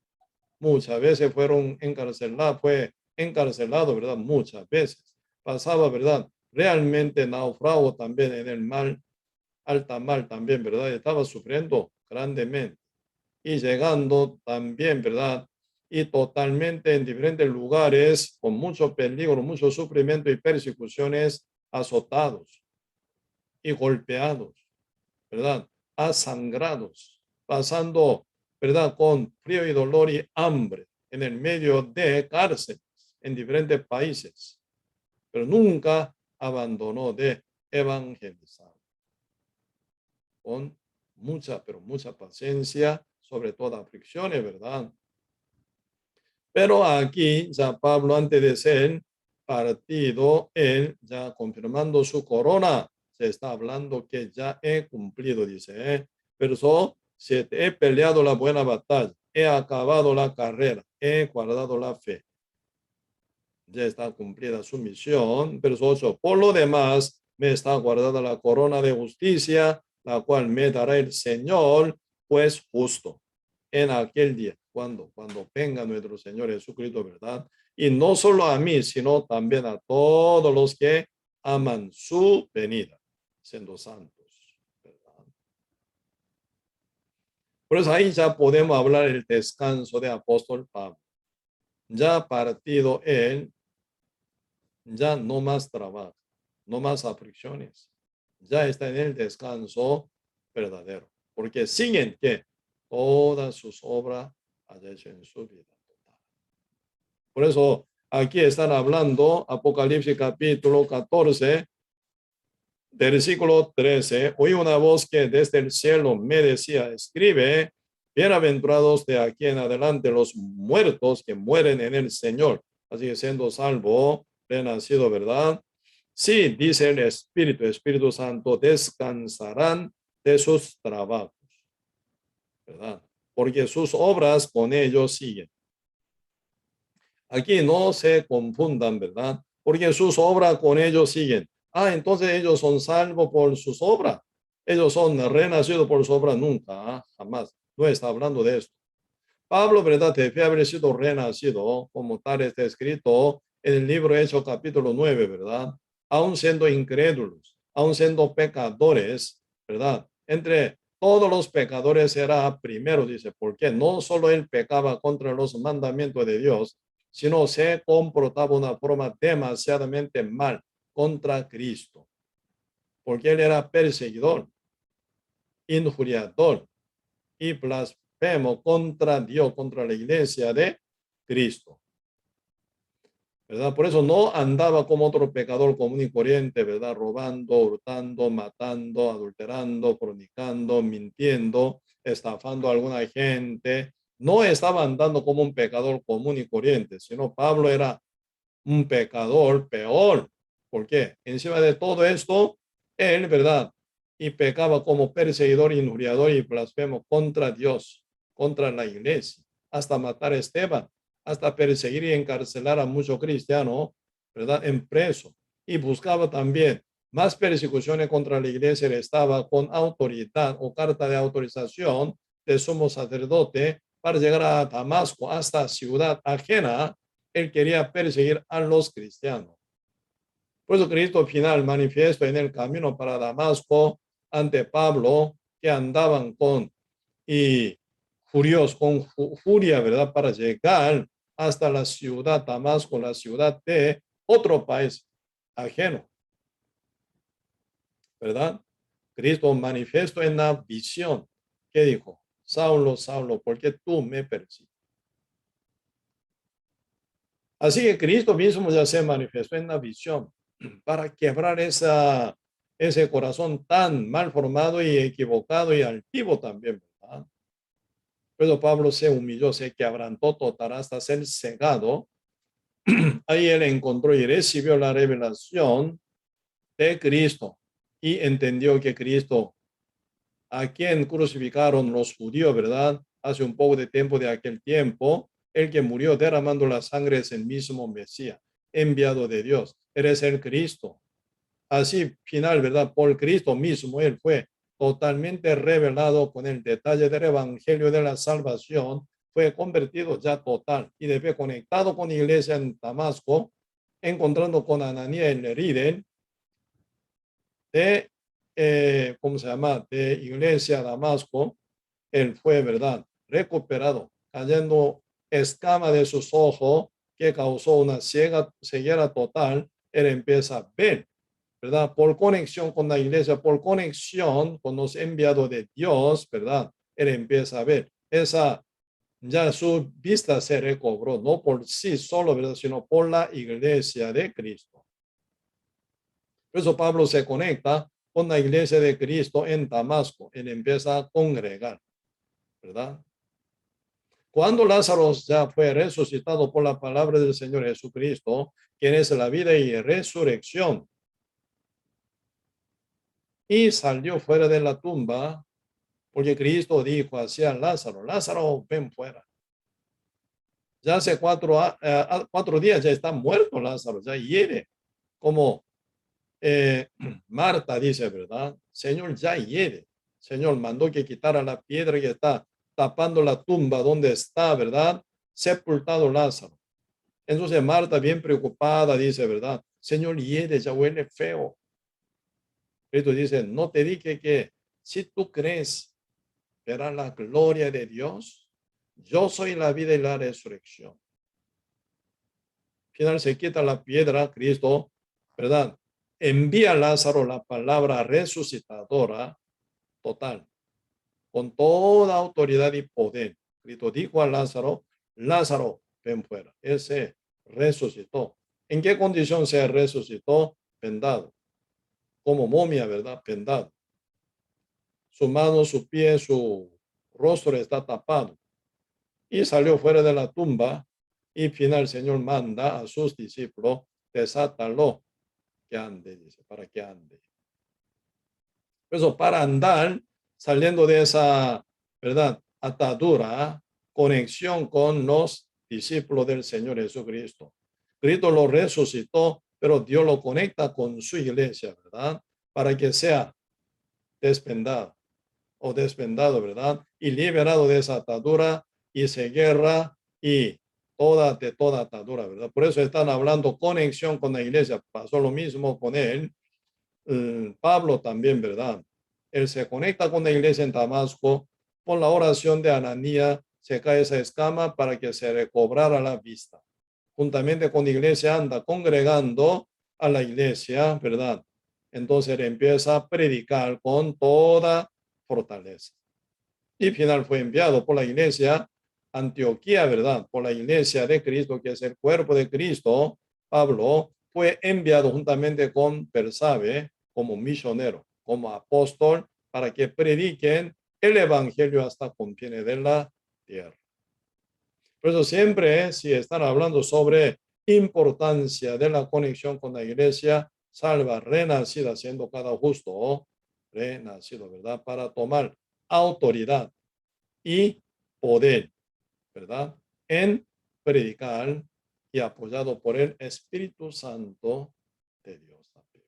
Muchas veces fue encarcelado, ¿verdad? Muchas veces. Pasaba, ¿verdad? Realmente naufrago también en el mar, alta mar también, ¿verdad? Estaba sufriendo grandemente. Y llegando también, ¿verdad? Y totalmente en diferentes lugares, con mucho peligro, mucho sufrimiento y persecuciones, azotados y golpeados, ¿verdad? Asangrados, pasando, ¿verdad? Con frío y dolor y hambre en el medio de cárceles en diferentes países, pero nunca abandonó de evangelizar con mucha, pero mucha paciencia, sobre todo aflicciones, ¿verdad? Pero aquí ya Pablo, antes de ser partido, él ya confirmando su corona, se está hablando que ya he cumplido, dice, verso 7, he peleado la buena batalla, he acabado la carrera, he guardado la fe. Ya está cumplida su misión. Verso 8, por lo demás, me está guardada la corona de justicia, la cual me dará el Señor, pues justo en aquel día, cuando venga nuestro Señor Jesucristo, ¿verdad? Y no solo a mí, sino también a todos los que aman su venida, siendo santos, ¿verdad? Por eso ahí ya podemos hablar el descanso de apóstol Pablo. Ya partido él, ya no más trabajo, no más aflicciones, ya está en el descanso verdadero, porque siguen que todas sus obras haya hecho en su vida total. Por eso aquí están hablando, Apocalipsis capítulo 14, Versículo 13. Oí una voz que desde el cielo me decía, escribe, bienaventurados de aquí en adelante los muertos que mueren en el Señor. Así que siendo salvo, renacido, ¿verdad? Sí, dice el Espíritu Santo, descansarán de sus trabajos, ¿verdad? Porque sus obras con ellos siguen. Aquí no se confundan, ¿verdad? Porque sus obras con ellos siguen. Ah, entonces ellos son salvos por sus obras. Ellos son renacidos por sus obras nunca, jamás. No está hablando de esto. Pablo, ¿verdad? Debe haber sido renacido, como tal está escrito en el libro Hechos capítulo 9, ¿verdad? Aún siendo incrédulos, aún siendo pecadores, ¿verdad? Entre todos los pecadores era primero, dice, porque no solo él pecaba contra los mandamientos de Dios, sino se comportaba de una forma demasiadamente mal contra Cristo, porque él era perseguidor, injuriador y blasfemo contra Dios, contra la iglesia de Cristo, ¿verdad? Por eso no andaba como otro pecador común y corriente, ¿verdad? Robando, hurtando, matando, adulterando, fornicando, mintiendo, estafando a alguna gente. No estaba andando como un pecador común y corriente, sino Pablo era un pecador peor. ¿Por qué? Encima de todo esto, él, ¿verdad? Y pecaba como perseguidor, injuriador y blasfemo contra Dios, contra la iglesia, hasta matar a Esteban, hasta perseguir y encarcelar a muchos cristianos, ¿verdad? En preso. Y buscaba también más persecuciones contra la iglesia. Él estaba con autoridad o carta de autorización de sumo sacerdote para llegar a Damasco, hasta ciudad ajena. Él quería perseguir a los cristianos. Por eso Cristo final manifiesto en el camino para Damasco ante Pablo, que andaban con y furiosos, con furia, ¿verdad? Para llegar hasta la ciudad Damasco, la ciudad de otro país ajeno, ¿verdad? Cristo manifiesto en la visión, que dijo, Saulo, Saulo, ¿por qué tú me persigues? Así que Cristo mismo ya se manifestó en la visión para quebrar ese corazón tan mal formado y equivocado y altivo también, ¿verdad? Pero Pablo se humilló, se quebrantó total hasta ser cegado. Ahí él encontró y recibió la revelación de Cristo y entendió que Cristo, a quien crucificaron los judíos, ¿verdad? Hace un poco de tiempo de aquel tiempo, el que murió derramando la sangre es el mismo Mesías, enviado de Dios. Eres el Cristo. Así, final, ¿verdad? Por Cristo mismo, él fue totalmente revelado con el detalle del evangelio de la salvación, fue convertido ya total y después conectado con la iglesia en Damasco, encontrando con Ananías en Leriden, de, ¿cómo se llama? De iglesia Damasco, él fue, ¿verdad? Recuperado, cayendo escama de sus ojos que causó una ceguera total, él empieza a ver, ¿verdad? Por conexión con la iglesia, por conexión con los enviados de Dios, ¿verdad? Él empieza a ver esa, ya su vista se recobró, no por sí solo, ¿verdad? Sino por la iglesia de Cristo. Por eso Pablo se conecta con la iglesia de Cristo en Damasco. Él empieza a congregar, ¿verdad? Cuando Lázaro ya fue resucitado por la palabra del Señor Jesucristo, quien es la vida y resurrección, y salió fuera de la tumba, porque Cristo dijo hacia Lázaro, Lázaro, ven fuera. Ya hace 4 días ya está muerto Lázaro, ya hiere, como Marta dice, ¿verdad? Señor, ya hiere. Señor mandó que quitara la piedra que está tapando la tumba donde está, ¿verdad? Sepultado Lázaro. Entonces Marta, bien preocupada, dice, ¿verdad? Señor, hiere, ya huele feo. Cristo dice, no te dije que si tú crees, verás la gloria de Dios. Yo soy la vida y la resurrección. Al final se quita la piedra, Cristo, ¿verdad? Envía a Lázaro la palabra resucitadora total, con toda autoridad y poder. Cristo dijo a Lázaro, Lázaro, ven fuera. Él se resucitó. ¿En qué condición se resucitó? Vendado, como momia, ¿verdad? Vendado. Su mano, su pie, su rostro está tapado. Y salió fuera de la tumba y final el Señor manda a sus discípulos, desátalo, que ande, dice, para que ande. Por eso, para andar, saliendo de esa, ¿verdad? Atadura, conexión con los discípulos del Señor Jesucristo. Cristo lo resucitó, pero Dios lo conecta con su iglesia, ¿verdad? Para que sea despendado o despendado, ¿verdad? Y liberado de esa atadura y se guerra y de toda atadura, ¿verdad? Por eso están hablando conexión con la iglesia. Pasó lo mismo con él. Pablo también, ¿verdad? Él se conecta con la iglesia en Damasco. Con la oración de Ananías se cae esa escama para que se recobrara la vista. Juntamente con la iglesia anda congregando a la iglesia, ¿verdad? Entonces él empieza a predicar con toda fortaleza. Y final fue enviado por la iglesia Antioquía, ¿verdad? Por la iglesia de Cristo, que es el cuerpo de Cristo. Pablo fue enviado juntamente con Bersabe como misionero, como apóstol, para que prediquen el evangelio hasta confines de la tierra. Por eso siempre, si están hablando sobre importancia de la conexión con la iglesia, salva, renacida, siendo cada justo, renacido, ¿verdad? Para tomar autoridad y poder, ¿verdad? En predicar y apoyado por el Espíritu Santo de Dios también.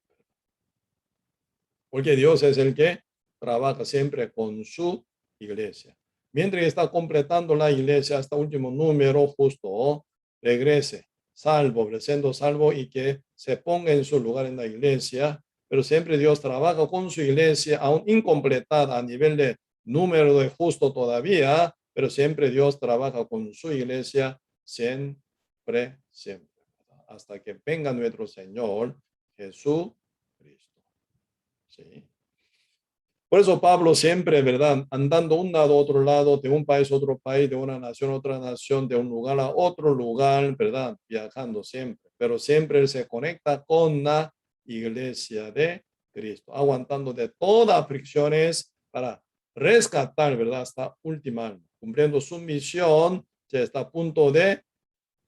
Porque Dios es el que trabaja siempre con su iglesia. Mientras está completando la iglesia hasta último número, justo regrese, salvo, siendo salvo y que se ponga en su lugar en la iglesia. Pero siempre Dios trabaja con su iglesia, aún incompletada a nivel de número de justo todavía, pero siempre Dios trabaja con su iglesia siempre, siempre, hasta que venga nuestro Señor Jesucristo. Sí. Por eso Pablo siempre, ¿verdad? Andando un lado a otro lado, de un país a otro país, de una nación a otra nación, de un lugar a otro lugar, ¿verdad? Viajando siempre, pero siempre él se conecta con la iglesia de Cristo, aguantando de todas aflicciones para rescatar, ¿verdad? Hasta última alma, cumpliendo su misión, ya está a punto de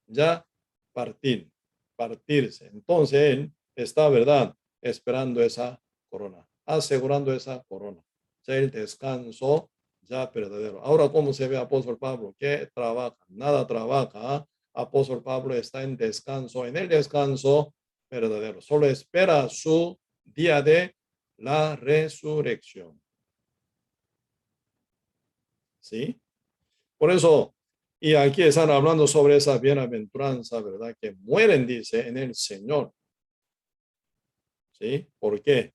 ya partirse. Entonces él está, ¿verdad? Esperando esa corona, asegurando esa corona. O sea, el descanso ya verdadero. Ahora, ¿cómo se ve apóstol Pablo? ¿Qué trabaja? Nada trabaja. Apóstol Pablo está en descanso, en el descanso verdadero. Solo espera su día de la resurrección. ¿Sí? Por eso, y aquí están hablando sobre esa bienaventuranza, ¿verdad? Que mueren, dice, en el Señor. ¿Sí? ¿Por qué?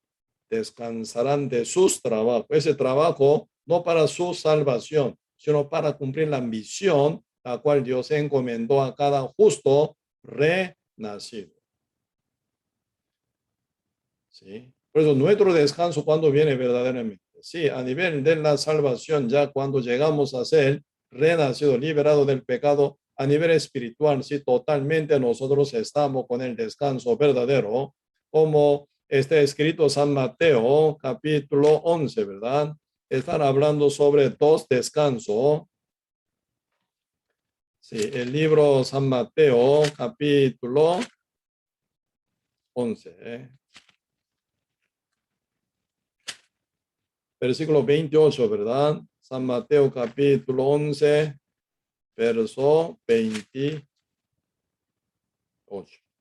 Descansarán de sus trabajos. Ese trabajo no para su salvación, sino para cumplir la misión la cual Dios encomendó a cada justo renacido. ¿Sí? Por eso nuestro descanso cuando viene verdaderamente. Sí, a nivel de la salvación, ya cuando llegamos a ser renacido, liberado del pecado, a nivel espiritual, sí, totalmente nosotros estamos con el descanso verdadero, como está escrito San Mateo, capítulo 11, ¿verdad? Están hablando sobre dos descansos. Sí, el libro San Mateo, capítulo 11, versículo 28, ¿verdad? San Mateo capítulo 11, verso 28.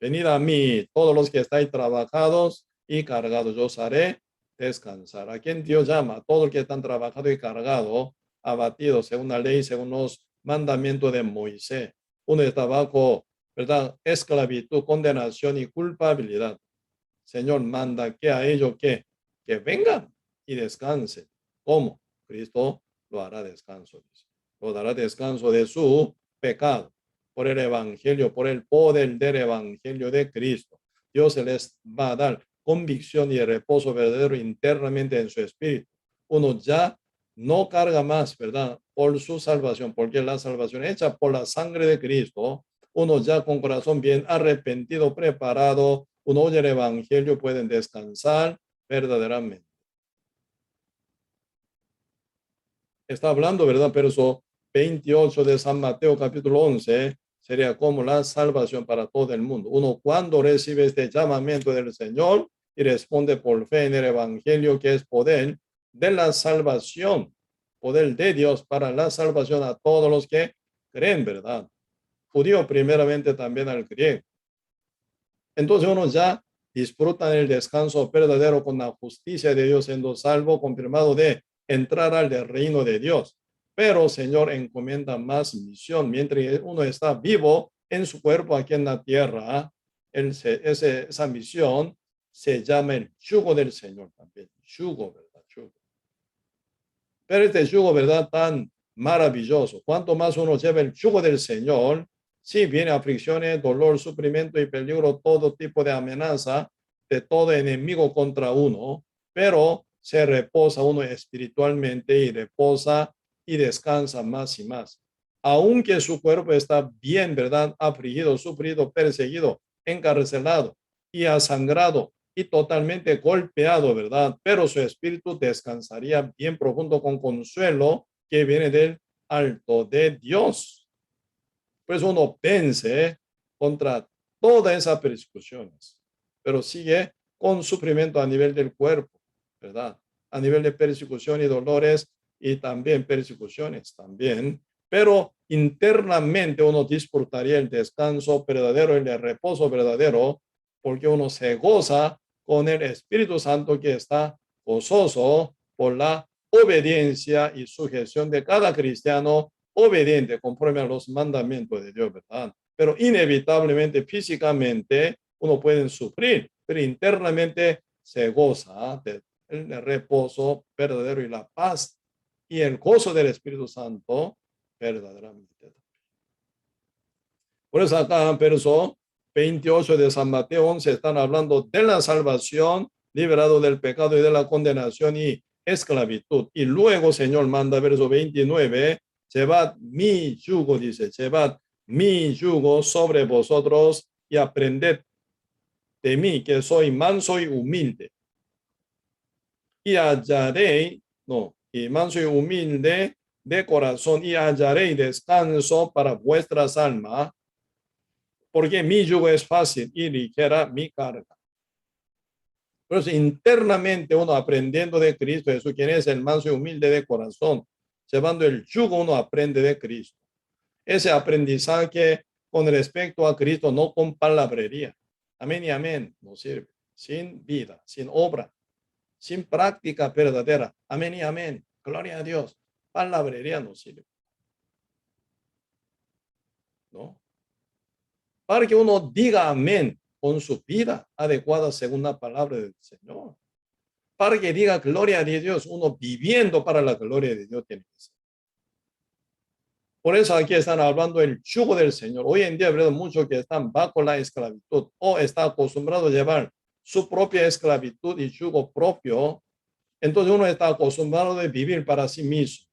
Venid a mí, todos los que estáis trabajados y cargados, yo os haré descansar. ¿A quién Dios llama? A todos los que están trabajados y cargados, abatidos según la ley, según los mandamientos de Moisés. Uno está bajo, ¿verdad? Esclavitud, condenación y culpabilidad. Señor manda que a ellos que vengan y descansen. ¿Cómo? Cristo lo hará descanso. Lo dará descanso de su pecado por el evangelio, por el poder del evangelio de Cristo. Dios se les va a dar convicción y reposo verdadero internamente en su espíritu. Uno ya no carga más, ¿verdad? Por su salvación, porque la salvación hecha por la sangre de Cristo, uno ya con corazón bien arrepentido, preparado, uno oye el evangelio, pueden descansar verdaderamente. Está hablando, ¿verdad? Verso 28 de San Mateo capítulo 11, sería como la salvación para todo el mundo. Uno cuando recibe este llamamiento del Señor y responde por fe en el Evangelio, que es poder de la salvación, poder de Dios para la salvación a todos los que creen, ¿verdad? Judío primeramente, también al griego. Entonces uno ya disfruta el descanso verdadero con la justicia de Dios, siendo salvo, confirmado de entrar al reino de Dios. Pero Señor encomienda más misión. Mientras uno está vivo en su cuerpo aquí en la tierra, esa misión se llama el yugo del Señor también. Yugo, ¿verdad? Yugo. Pero este yugo, ¿verdad? Tan maravilloso. Cuanto más uno lleva el yugo del Señor, sí, viene aflicciones, dolor, sufrimiento y peligro, todo tipo de amenaza de todo enemigo contra uno, pero se reposa uno espiritualmente y reposa y descansa más y más. Aunque su cuerpo está bien, ¿verdad? Afligido, sufrido, perseguido, encarcelado y asangrado y totalmente golpeado, ¿verdad? Pero su espíritu descansaría bien profundo con consuelo que viene del alto de Dios. Pues uno vence contra todas esas persecuciones, pero sigue con sufrimiento a nivel del cuerpo, ¿verdad? A nivel de persecución y dolores y también persecuciones también, pero internamente uno disfrutaría el descanso verdadero, el reposo verdadero, porque uno se goza con el Espíritu Santo que está gozoso por la obediencia y sujeción de cada cristiano obediente conforme a los mandamientos de Dios, ¿verdad? Pero inevitablemente, físicamente, uno puede sufrir, pero internamente se goza del reposo verdadero y la paz y el gozo del Espíritu Santo verdaderamente. Por eso acá en verso 28 de San Mateo 11 están hablando de la salvación, liberado del pecado y de la condenación y esclavitud. Y luego, Señor, manda verso 29, llevad mi yugo, dice, llevad mi yugo sobre vosotros y aprended de mí, que soy manso y humilde. Y hallaréis, no, y manso y humilde de corazón, y hallaréis descanso para vuestras almas, porque mi yugo es fácil y ligera mi carga. Pero si internamente uno aprendiendo de Cristo Jesús, quien es el manso y humilde de corazón, llevando el yugo, uno aprende de Cristo. Ese aprendizaje con respecto a Cristo, no con palabrería. Amén y amén, no sirve. Sin vida, sin obra, sin práctica verdadera. Amén y amén. Gloria a Dios. Palabrería no sirve. ¿No? Para que uno diga amén con su vida adecuada según la palabra del Señor. Para que diga gloria a Dios, uno viviendo para la gloria de Dios tiene que ser. Por eso aquí están hablando del yugo del Señor. Hoy en día veo muchos que están bajo la esclavitud o están acostumbrados a llevar su propia esclavitud y yugo propio. Entonces uno está acostumbrado a vivir para sí mismo.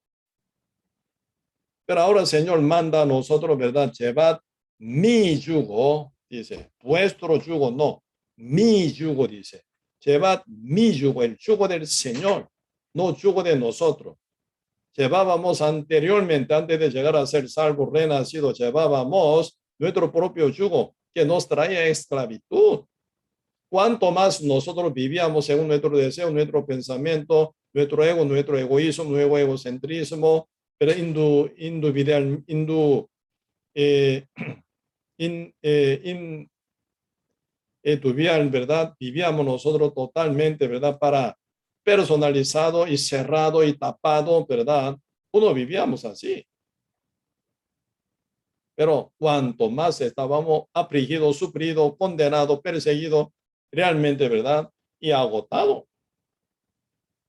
Pero ahora el Señor manda a nosotros, ¿verdad? Llevad mi yugo, dice, vuestro yugo no, mi yugo, dice. Llevad mi yugo, el yugo del Señor, no yugo de nosotros. Llevábamos anteriormente, antes de llegar a ser salvos, renacidos, llevábamos nuestro propio yugo que nos traía esclavitud. Cuanto más nosotros vivíamos según nuestro deseo, nuestro pensamiento, nuestro ego, nuestro egoísmo, nuestro egocentrismo, pero individual, ¿verdad? Vivíamos nosotros totalmente, ¿verdad? Para personalizado y cerrado y tapado, ¿verdad? Uno vivíamos así. Pero cuanto más estábamos afligidos, sufridos, condenados, perseguidos, realmente, ¿verdad? Y agotados.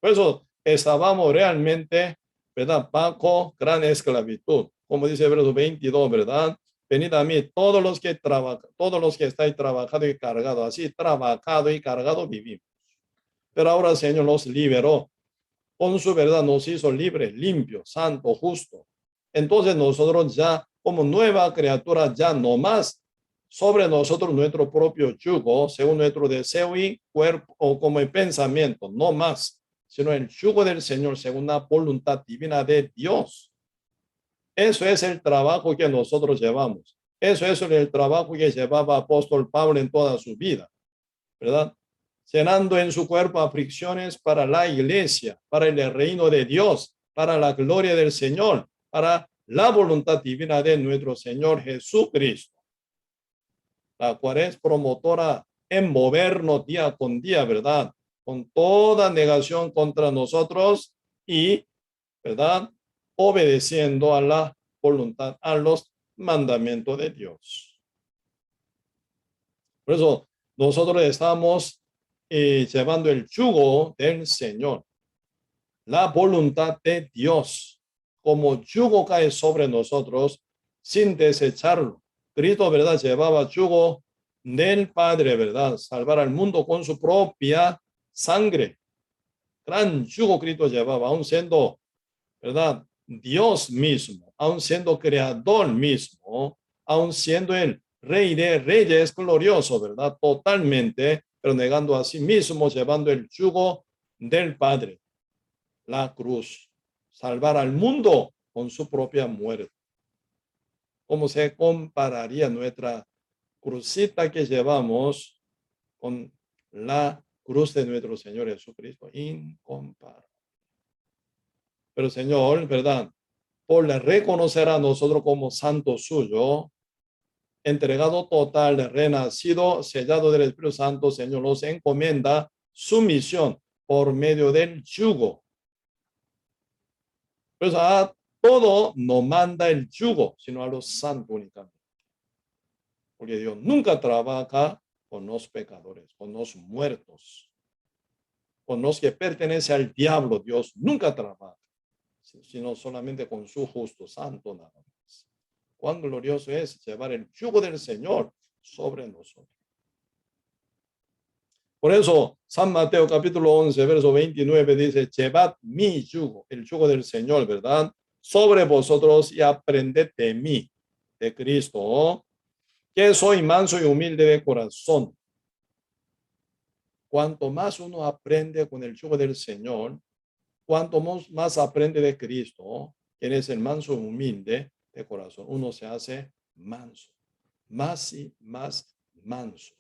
Por eso estábamos realmente, ¿verdad? Bajo gran esclavitud. Como dice el verso 22, ¿verdad? Venid a mí todos los que trabajan, todos los que estáis trabajados y cargados. Así, trabajado y cargado vivimos. Pero ahora el Señor nos liberó. Con su verdad nos hizo libres, limpios, santos, justos. Entonces nosotros ya como nueva criatura ya no más sobre nosotros nuestro propio yugo, según nuestro deseo y cuerpo o como el pensamiento, no más, sino el yugo del Señor, según la voluntad divina de Dios. Eso es el trabajo que nosotros llevamos. Eso es el trabajo que llevaba apóstol Pablo en toda su vida, ¿verdad? Llenando en su cuerpo aflicciones para la iglesia, para el reino de Dios, para la gloria del Señor, para la voluntad divina de nuestro Señor Jesucristo, la cual es promotora en movernos día con día, ¿verdad? Con toda negación contra nosotros y, ¿verdad? Obedeciendo a la voluntad, a los mandamientos de Dios. Por eso nosotros estamos llevando el yugo del Señor, la voluntad de Dios, como yugo cae sobre nosotros sin desecharlo. Cristo, ¿verdad? Llevaba yugo del Padre, ¿verdad? Salvar al mundo con su propia sangre. Gran yugo Cristo llevaba, aún siendo, ¿verdad? Dios mismo, aún siendo creador mismo, aún siendo el Rey de Reyes glorioso, ¿verdad? Totalmente, pero negando a sí mismo, llevando el yugo del Padre, la cruz, salvar al mundo con su propia muerte. ¿Cómo se compararía nuestra crucita que llevamos con la cruz de nuestro Señor Jesucristo? Incomparable. Pero Señor, ¿verdad? Por reconocer a nosotros como santo suyo, entregado total, renacido, sellado del Espíritu Santo, Señor, nos encomienda su misión por medio del yugo. Pues a todo no manda el yugo, sino a los santos únicamente. Porque Dios nunca trabaja con los pecadores, con los muertos, con los que pertenecen al diablo. Dios nunca trabaja, sino solamente con su justo santo nada más. Cuán glorioso es llevar el yugo del Señor sobre nosotros. Por eso, San Mateo capítulo 11, verso 29 dice, llevad mi yugo, el yugo del Señor, ¿verdad? Sobre vosotros y aprended de mí, de Cristo, que soy manso y humilde de corazón. Cuanto más uno aprende con el yugo del Señor, cuanto más aprende de Cristo, quien es el manso y humilde de corazón, uno se hace manso, más y más manso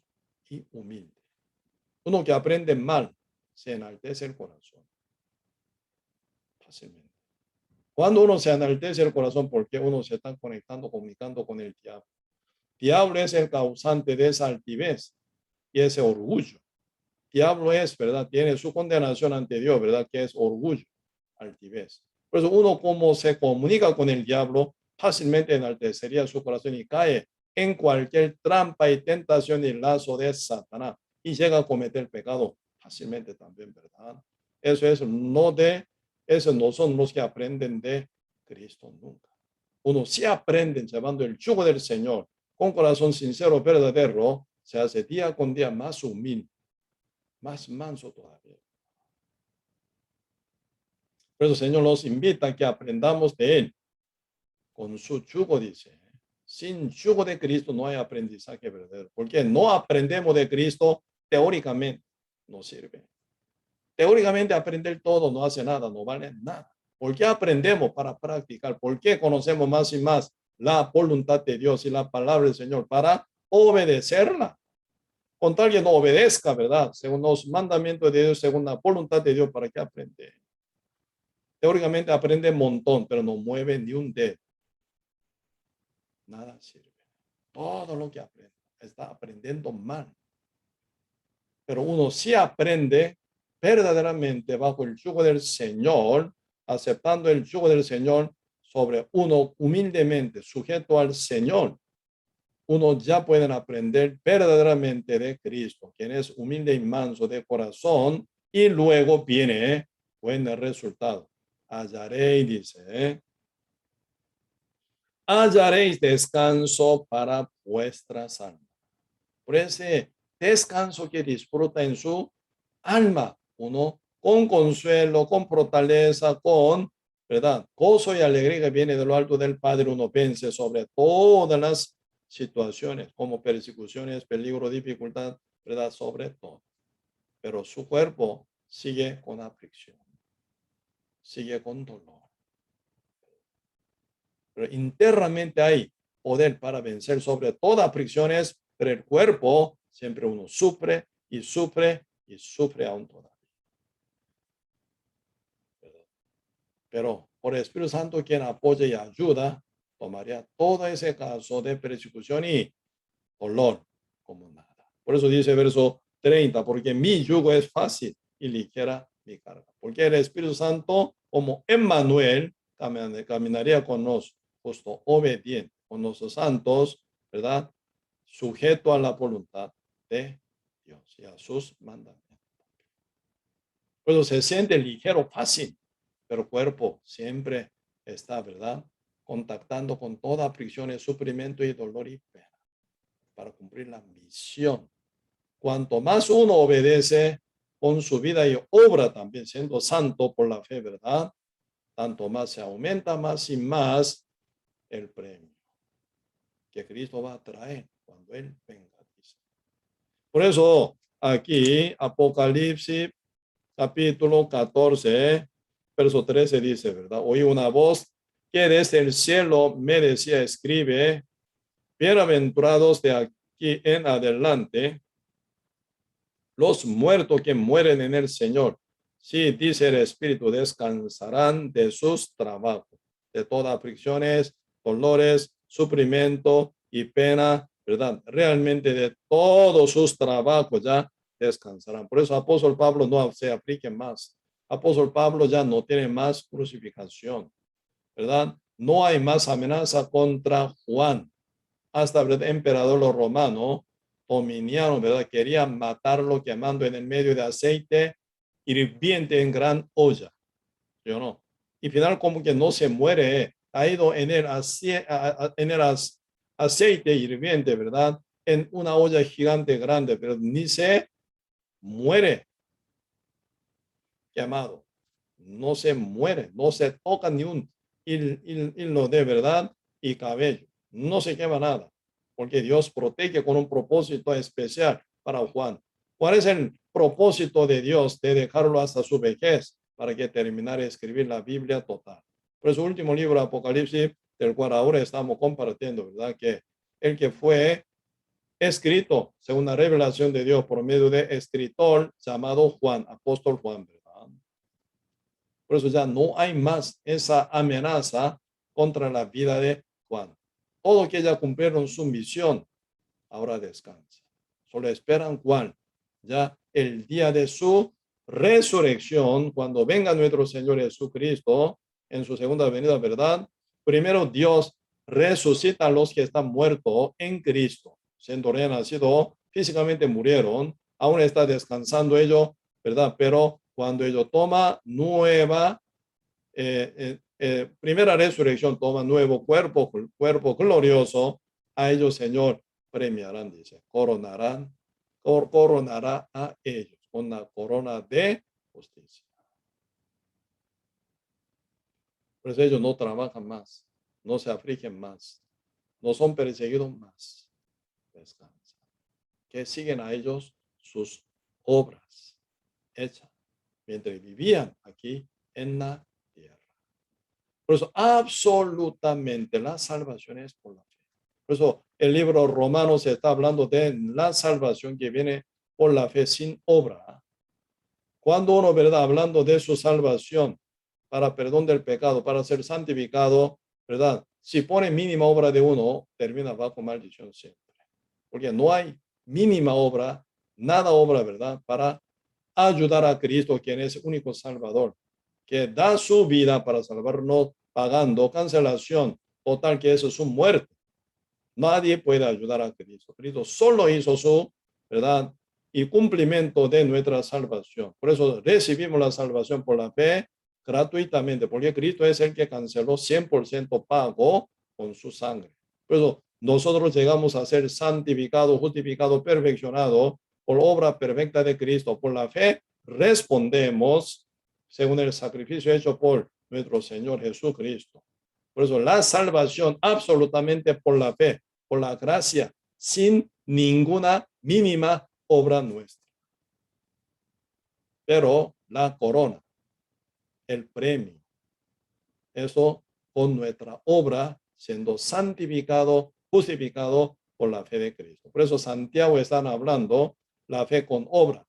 y humilde. Uno que aprende mal, se enaltece el corazón fácilmente. Cuando uno se enaltece el corazón, porque uno se está conectando, comunicando con el diablo. Diablo es el causante de esa altivez y ese orgullo. Diablo es, ¿verdad? Tiene su condenación ante Dios, ¿verdad? Que es orgullo, altivez. Por eso uno como se comunica con el diablo, fácilmente enaltecería su corazón y cae en cualquier trampa y tentación y lazo de Satanás y llega a cometer pecado fácilmente también, ¿verdad? Eso no son los que aprenden de Cristo nunca. Uno sí aprende llevando el yugo del Señor con corazón sincero, verdadero, se hace día con día más humilde, más manso todavía. Por eso el Señor nos invita a que aprendamos de Él. Con su yugo, dice. Sin yugo de Cristo no hay aprendizaje verdadero. Porque no aprendemos de Cristo teóricamente. No sirve. Teóricamente aprender todo no hace nada, no vale nada. ¿Por qué aprendemos? Para practicar. ¿Por qué conocemos más y más la voluntad de Dios y la palabra del Señor? Para obedecerla. Con tal que no obedezca, ¿verdad? Según los mandamientos de Dios, según la voluntad de Dios, ¿para qué aprende? Teóricamente aprende un montón, pero no mueve ni un dedo. Nada sirve. Todo lo que aprende está aprendiendo mal. Pero uno sí aprende verdaderamente bajo el yugo del Señor, aceptando el yugo del Señor sobre uno humildemente, sujeto al Señor. Uno ya pueden aprender verdaderamente de Cristo, quien es humilde y manso de corazón, y luego viene buen resultado. Hallaréis, dice, hallaréis descanso para vuestras almas. Por ese descanso que disfruta en su alma, uno con consuelo, con fortaleza, con, ¿verdad? Gozo y alegría que viene de lo alto del Padre, uno vence sobre todas las situaciones como persecuciones, peligro, dificultad, ¿verdad? Sobre todo. Pero su cuerpo sigue con aflicción, sigue con dolor. Pero internamente hay poder para vencer sobre todas aflicciones, pero el cuerpo siempre uno sufre y sufre y sufre aún todavía. Pero por el Espíritu Santo, quien apoya y ayuda, tomaría todo ese caso de persecución y dolor como nada. Por eso dice verso 30, porque mi yugo es fácil y ligera mi carga. Porque el Espíritu Santo, como Emmanuel, caminaría con nosotros, justo obediente, con los santos, ¿verdad? Sujeto a la voluntad de Dios y a sus mandamientos. Por eso se siente ligero, fácil, pero el cuerpo siempre está, ¿verdad? Contactando con toda aflicción, sufrimiento y dolor y pena para cumplir la misión. Cuanto más uno obedece con su vida y obra también siendo santo por la fe, ¿verdad? Tanto más se aumenta más y más el premio que Cristo va a traer cuando Él venga. Por eso aquí Apocalipsis capítulo 14, verso 13 dice, ¿verdad? Oí una voz que desde el cielo me decía, escribe, bienaventurados de aquí en adelante los muertos que mueren en el Señor. Sí, dice el Espíritu, descansarán de sus trabajos, de todas aflicciones, dolores, sufrimiento y pena, ¿verdad? Realmente de todos sus trabajos ya descansarán. Por eso apóstol Pablo no se aplique más. Apóstol Pablo ya no tiene más crucificación, ¿verdad? No hay más amenaza contra Juan. Hasta el emperador los romanos Dominiano, ¿verdad? Querían matarlo quemando en el medio de aceite hirviente en gran olla, ¿sí o no? Y final como que no se muere, caído en el, aceite hirviente, ¿verdad? En una olla gigante grande, pero ni se muere quemado. No se muere, no se toca ni un hilo de verdad y cabello. No se quema nada, porque Dios protege con un propósito especial para Juan. ¿Cuál es el propósito de Dios de dejarlo hasta su vejez para que terminara de escribir la Biblia total? Por su último libro, Apocalipsis, del cual ahora estamos compartiendo, ¿verdad? Que el que fue escrito según la revelación de Dios por medio de escritor llamado Juan, apóstol Juan, ¿verdad? Por eso ya no hay más esa amenaza contra la vida de Juan. Todo que ya cumplieron su misión, ahora descansa. Solo esperan Juan, ya el día de su resurrección, cuando venga nuestro Señor Jesucristo en su segunda venida, ¿verdad? Primero Dios resucita a los que están muertos en Cristo, siendo renacidos, físicamente murieron, aún está descansando ellos, ¿verdad? Pero cuando ellos toma nueva, primera resurrección, toma nuevo cuerpo, cuerpo glorioso, a ellos, Señor, premiarán, dice, coronará a ellos con la corona de justicia. Por eso ellos no trabajan más, no se afligen más, no son perseguidos más. Descansan. Que siguen a ellos sus obras hechas mientras vivían aquí en la tierra. Por eso, absolutamente la salvación es por la fe. Por eso, el libro Romanos está hablando de la salvación que viene por la fe sin obra. Cuando uno, ¿verdad? Hablando de su salvación para perdón del pecado, para ser santificado, ¿verdad? Si pone mínima obra de uno, termina bajo maldición siempre. Porque no hay mínima obra, nada obra, ¿verdad? Para ayudar a Cristo, quien es el único Salvador, que da su vida para salvarnos, pagando cancelación total, que eso es su muerte. Nadie puede ayudar a Cristo. Cristo solo hizo su, ¿verdad? Y cumplimiento de nuestra salvación. Por eso recibimos la salvación por la fe gratuitamente, porque Cristo es el que canceló 100% pago con su sangre. Por eso nosotros llegamos a ser santificados, justificados, perfeccionados por obra perfecta de Cristo. Por la fe respondemos según el sacrificio hecho por nuestro Señor Jesucristo. Por eso la salvación absolutamente por la fe. por la gracia, sin ninguna mínima obra nuestra. Pero la corona, el premio, eso con nuestra obra, siendo santificado, justificado por la fe de Cristo. Por eso Santiago están hablando la fe con obra,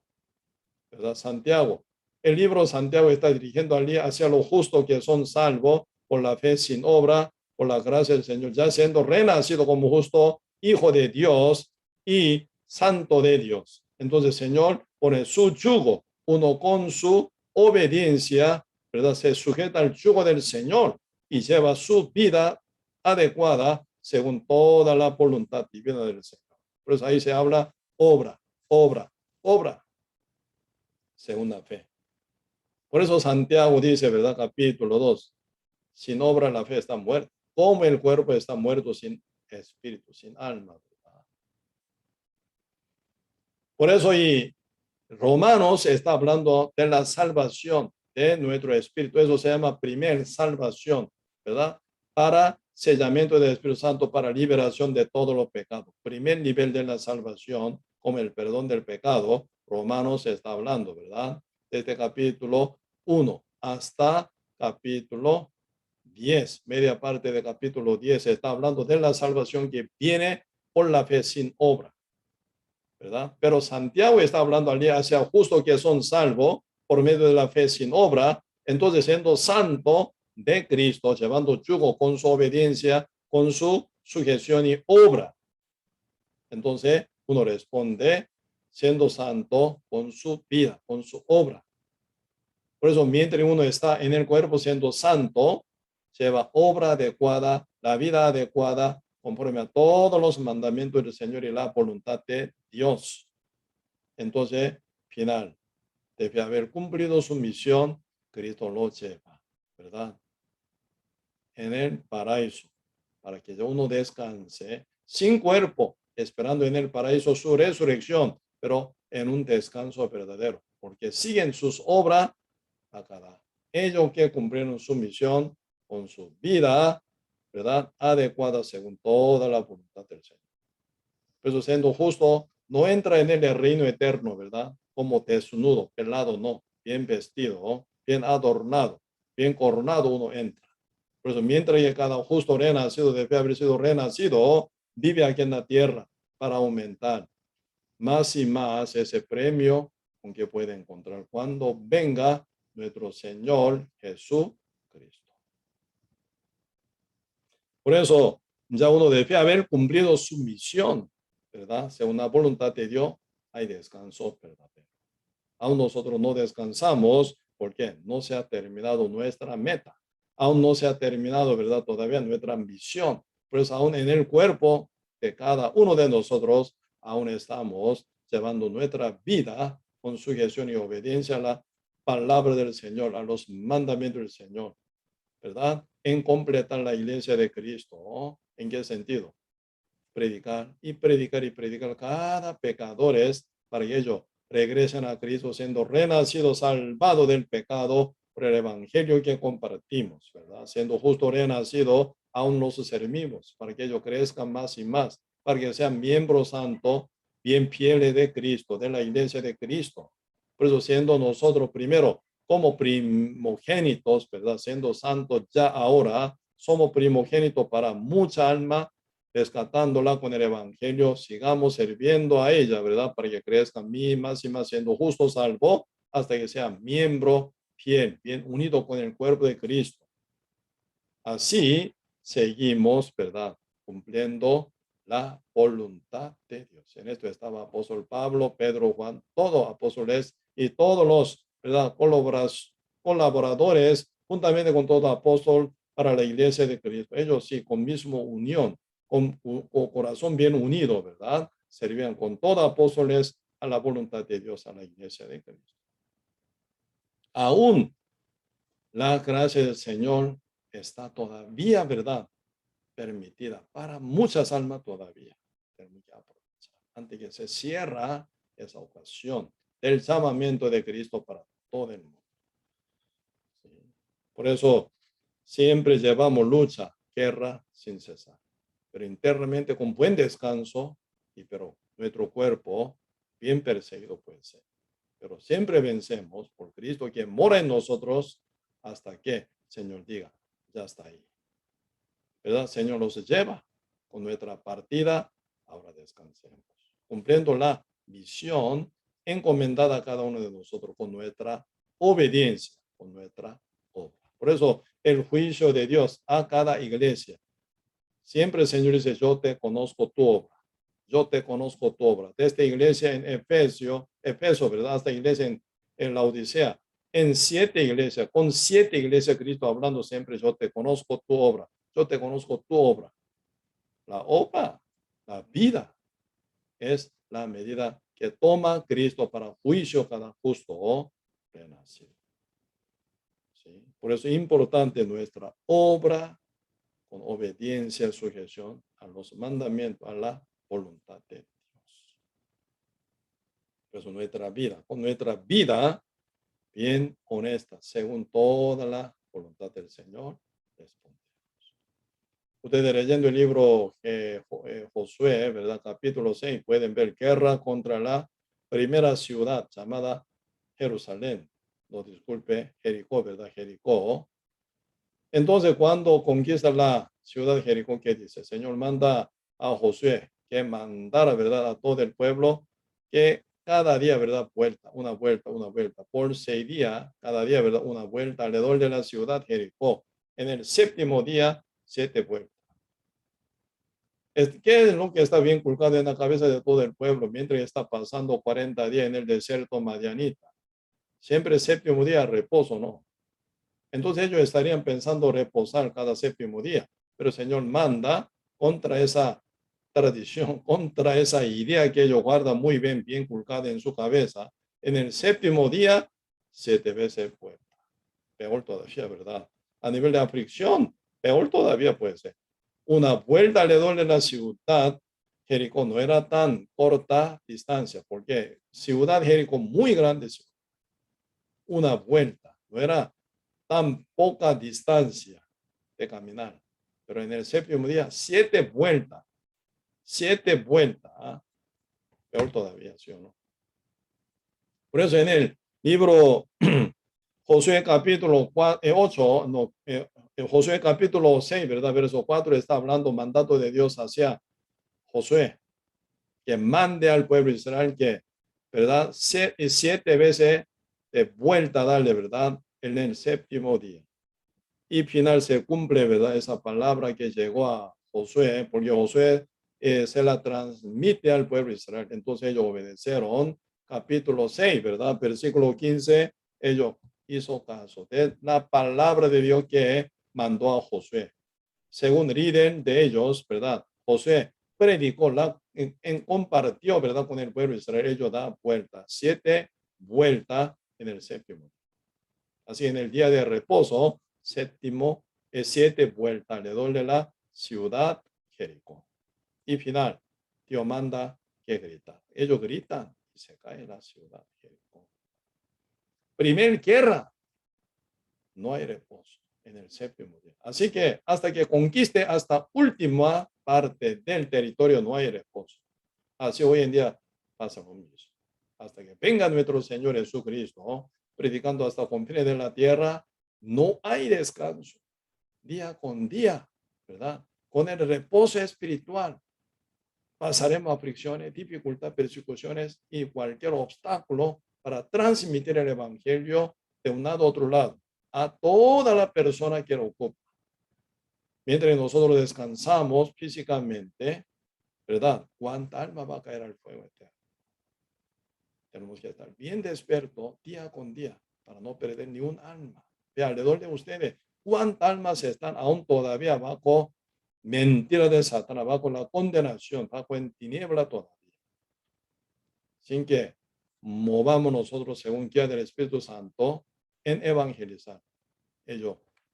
¿verdad? Santiago, el libro de Santiago está dirigiendo hacia los justos que son salvos por la fe sin obra, por la gracia del Señor, ya siendo renacido como justo, hijo de Dios y santo de Dios. Entonces, Señor pone su yugo, uno con su obediencia, ¿verdad? Se sujeta al yugo del Señor y lleva su vida adecuada según toda la voluntad divina del Señor. Por eso ahí se habla obra, obra, obra, según la fe. Por eso Santiago dice, ¿verdad? Capítulo 2, sin obra la fe está muerta. Como el cuerpo está muerto sin espíritu, sin alma, ¿verdad? Por eso y Romanos está hablando de la salvación de nuestro espíritu. Eso se llama primer salvación, ¿verdad? Para sellamiento del Espíritu Santo, para liberación de todos los pecados. Primer nivel de la salvación, como el perdón del pecado, Romanos está hablando, ¿verdad? Desde capítulo 1 hasta capítulo 10, media parte de capítulo 10, está hablando de la salvación que viene por la fe sin obra, ¿verdad? Pero Santiago está hablando allí hacia justos que son salvos por medio de la fe sin obra, entonces siendo santo de Cristo, llevando yugo con su obediencia, con su sujeción y obra. Entonces uno responde siendo santo con su vida, con su obra. Por eso mientras uno está en el cuerpo siendo santo, lleva obra adecuada, la vida adecuada, conforme a todos los mandamientos del Señor y la voluntad de Dios. Entonces, final, debe haber cumplido su misión, Cristo lo lleva, ¿verdad? En el paraíso, para que uno descanse sin cuerpo, esperando en el paraíso su resurrección, pero en un descanso verdadero, porque siguen sus obras a cada ellos que cumplieron su misión con su vida, ¿verdad? Adecuada según toda la voluntad del Señor. Por eso siendo justo, no entra en el reino eterno, ¿verdad? Como desnudo, pelado, no, bien vestido, bien adornado, bien coronado uno entra. Por eso mientras que cada justo renacido debe haber sido renacido, vive aquí en la tierra para aumentar más y más ese premio con que puede encontrar cuando venga nuestro Señor Jesucristo. Por eso ya uno debe haber cumplido su misión, ¿verdad? Según la voluntad de Dios, hay descanso verdadero. Aún nosotros no descansamos porque no se ha terminado nuestra meta. Aún no se ha terminado, ¿verdad? Todavía nuestra ambición. Por eso aún en el cuerpo de cada uno de nosotros, aún estamos llevando nuestra vida con sujeción y obediencia a la palabra del Señor, a los mandamientos del Señor, ¿verdad? En completar la iglesia de Cristo, ¿no? ¿En qué sentido? Predicar y predicar y predicar cada pecadores para que ellos regresen a Cristo siendo renacidos, salvados del pecado por el evangelio que compartimos, ¿verdad? Siendo justo renacido, aún nos servimos para que ellos crezcan más y más, para que sean miembros santos, bien fieles de Cristo, de la iglesia de Cristo. Por eso siendo nosotros primero como primogénitos, ¿verdad? Siendo santos ya ahora, somos primogénitos para mucha alma, rescatándola con el evangelio, sigamos sirviendo a ella, ¿verdad? Para que crezca más y más siendo justo, salvo, hasta que sea miembro fiel, bien unido con el cuerpo de Cristo. Así seguimos, ¿verdad? Cumpliendo la voluntad de Dios. En esto estaba apóstol Pablo, Pedro, Juan, todos apóstoles y todos los, ¿verdad? Colaboradores, juntamente con todo apóstol para la iglesia de Cristo. Ellos sí, con mismo unión, con corazón bien unido, ¿verdad? Servían con todos apóstoles a la voluntad de Dios, a la iglesia de Cristo. Aún la gracia del Señor está todavía, ¿verdad? Permitida para muchas almas todavía. Antes que se cierra esa ocasión del llamamiento de Cristo para todo el mundo. Sí. Por eso siempre llevamos lucha, guerra sin cesar. pero internamente con buen descanso, pero nuestro cuerpo bien perseguido puede ser. Pero siempre vencemos por Cristo, quien mora en nosotros, hasta que el Señor diga, ya está ahí. ¿Verdad? El Señor nos lleva con nuestra partida, ahora descansemos. Cumpliendo la misión encomendada a cada uno de nosotros con nuestra obediencia, con nuestra obra. Por eso el juicio de Dios a cada iglesia. Siempre el Señor dice, yo te conozco tu obra. Yo te conozco tu obra. De esta iglesia en Efeso, ¿verdad? Hasta iglesia en la Odisea. En 7 iglesias, con 7 iglesias, Cristo hablando siempre, yo te conozco tu obra. Yo te conozco tu obra. La obra, la vida, es la medida que toma Cristo para juicio cada justo o renacido. ¿Sí? Por eso es importante nuestra obra con obediencia y sujeción a los mandamientos, a la voluntad de Dios. Por eso nuestra vida, con nuestra vida bien honesta, según toda la voluntad del Señor, respondemos. Ustedes leyendo el libro Josué, ¿verdad? Capítulo 6, pueden ver guerra contra la primera ciudad llamada Jerusalén. No, disculpe, Jericó, ¿verdad? Jericó. Entonces, cuando conquista la ciudad de Jericó, ¿qué dice? El Señor manda a Josué que mandara, ¿verdad? A todo el pueblo que cada día, ¿verdad? Una vuelta. Por 6 días, cada día, ¿verdad? Una vuelta alrededor de la ciudad Jericó. En el 7º día, 7 vueltas. ¿Qué es lo que está bien inculcado en la cabeza de todo el pueblo mientras está pasando 40 días en el desierto madianita? Siempre el 7º día reposo, ¿no? Entonces ellos estarían pensando reposar cada 7º día, pero el Señor manda contra esa tradición, contra esa idea que ellos guardan muy bien inculcada en su cabeza. En el 7º día, 7 veces vuelta. Peor todavía, ¿verdad? A nivel de aflicción, peor todavía puede ser. Una vuelta alrededor de la ciudad Jericó no era tan corta distancia, porque ciudad Jericó muy grande, una vuelta, no era tan poca distancia de caminar. Pero en el 7º día, 7 vueltas. 7 vueltas. ¿Ah? Peor todavía, ¿sí o no? Por eso en el libro Josué capítulo 8, no, Josué capítulo 6, ¿verdad? Verso 4 está hablando mandato de Dios hacia Josué, que mande al pueblo de Israel que, ¿verdad? 7 veces de vuelta darle, ¿verdad? En el 7º día. Y final se cumple, ¿verdad? Esa palabra que llegó a Josué, porque Josué se la transmite al pueblo de Israel. Entonces ellos obedecieron. Capítulo 6, ¿verdad? Versículo 15, ellos hizo caso de la palabra de Dios que mandó a Josué. Según líder de ellos, ¿verdad? Josué predicó, compartió, ¿verdad? Con el pueblo de Israel. Ellos dan vueltas, 7 vueltas en el 7º. Así en el día de reposo, 7 vueltas alrededor de la ciudad Jericó. Y final, Dios manda que gritar. Ellos gritan y se cae la ciudad Jericó. Primer guerra, no hay reposo en el 7º día. Así que hasta que conquiste hasta última parte del territorio no hay reposo. Así hoy en día pasa lo mismo. Hasta que venga nuestro Señor Jesucristo, ¿no? Predicando hasta confines de la tierra, no hay descanso. Día con día, ¿verdad? Con el reposo espiritual pasaremos aflicciones, dificultades, persecuciones y cualquier obstáculo para transmitir el evangelio de un lado a otro lado a toda la persona que lo ocupa. Mientras nosotros descansamos físicamente, ¿verdad? ¿Cuánta alma va a caer al fuego eterno? Tenemos que estar bien despiertos día con día para no perder ni un alma. De alrededor de ustedes, ¿cuántas almas están aún todavía bajo mentira de Satanás, bajo la condenación, bajo en tiniebla todavía? Sin que movamos nosotros según guía del Espíritu Santo en evangelizar.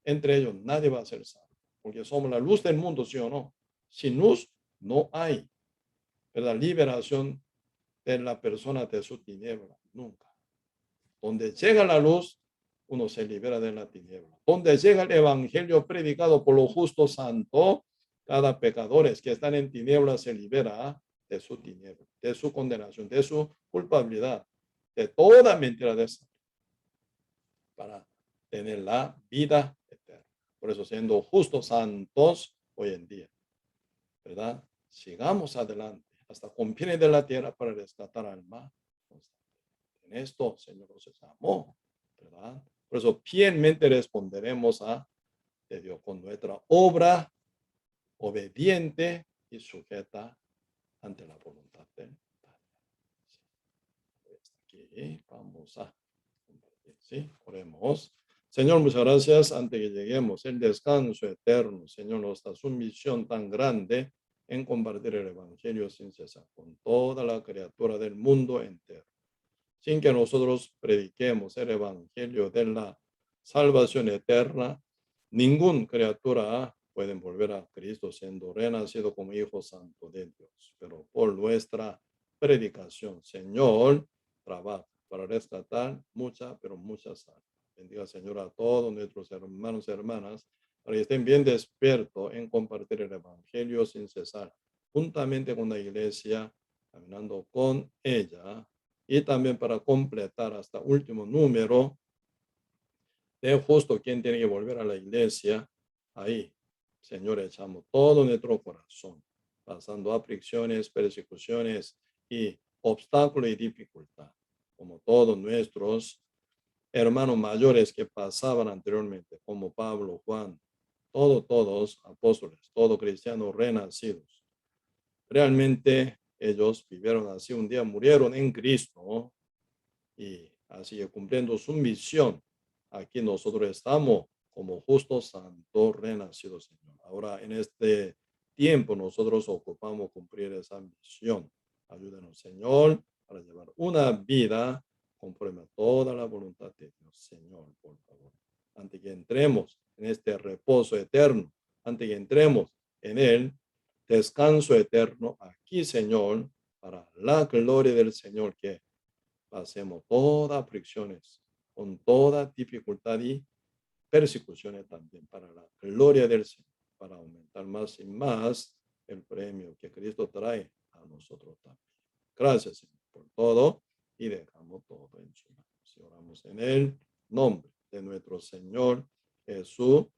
Entre ellos, nadie va a ser salvo, porque somos la luz del mundo, ¿sí o no? Sin luz no hay, ¿verdad? Liberación de la persona de su tiniebla, nunca. Donde llega la luz, uno se libera de la tiniebla. Donde llega el evangelio predicado por los justos santos, Cada pecador que están en tinieblas se libera de su tiniebla, de su condenación, de su culpabilidad, de toda mentira de esa, para tener la vida eterna. Por eso, siendo justos, santos hoy en día, ¿verdad? Sigamos adelante hasta confines de la tierra para rescatar alma. En esto, Señor, nos amó, ¿verdad? Por eso, fielmente responderemos a Dios con nuestra obra obediente y sujeta ante la voluntad del Padre. Aquí vamos a compartir, ¿sí? Oremos. Señor, muchas gracias antes que lleguemos el descanso eterno. Señor, nos da su misión tan grande en compartir el Evangelio sin cesar con toda la criatura del mundo entero. Sin que nosotros prediquemos el Evangelio de la salvación eterna, ninguna criatura puede volver a Cristo siendo renacido como hijo santo de Dios. Pero por nuestra predicación, Señor, trabaja para rescatar muchas, pero muchas almas. Bendiga, Señor, a todos nuestros hermanos y hermanas, para que estén bien despiertos en compartir el Evangelio sin cesar, juntamente con la iglesia, caminando con ella, y también para completar hasta último número de justo quien tiene que volver a la iglesia. Ahí, Señor, echamos todo nuestro corazón, pasando aflicciones, persecuciones y obstáculos y dificultad, como todos nuestros hermanos mayores que pasaban anteriormente, como Pablo, Juan, todos apóstoles, todos cristianos renacidos. Realmente ellos vivieron así, un día murieron en Cristo y así cumpliendo su misión. Aquí nosotros estamos como justos, santos, renacidos, Señor. Ahora en este tiempo nosotros ocupamos cumplir esa misión. Ayúdanos, Señor, para llevar una vida conforme a toda la voluntad de Dios, Señor, por favor. Antes que entremos en este reposo eterno, antes que entremos en el descanso eterno aquí, Señor, para la gloria del Señor, que pasemos todas aflicciones, con toda dificultad y persecuciones también, para la gloria del Señor, para aumentar más y más el premio que Cristo trae a nosotros también. Gracias, Señor, por todo, y dejamos todo en su mano. Si oramos en el nombre de nuestro Señor Jesucristo.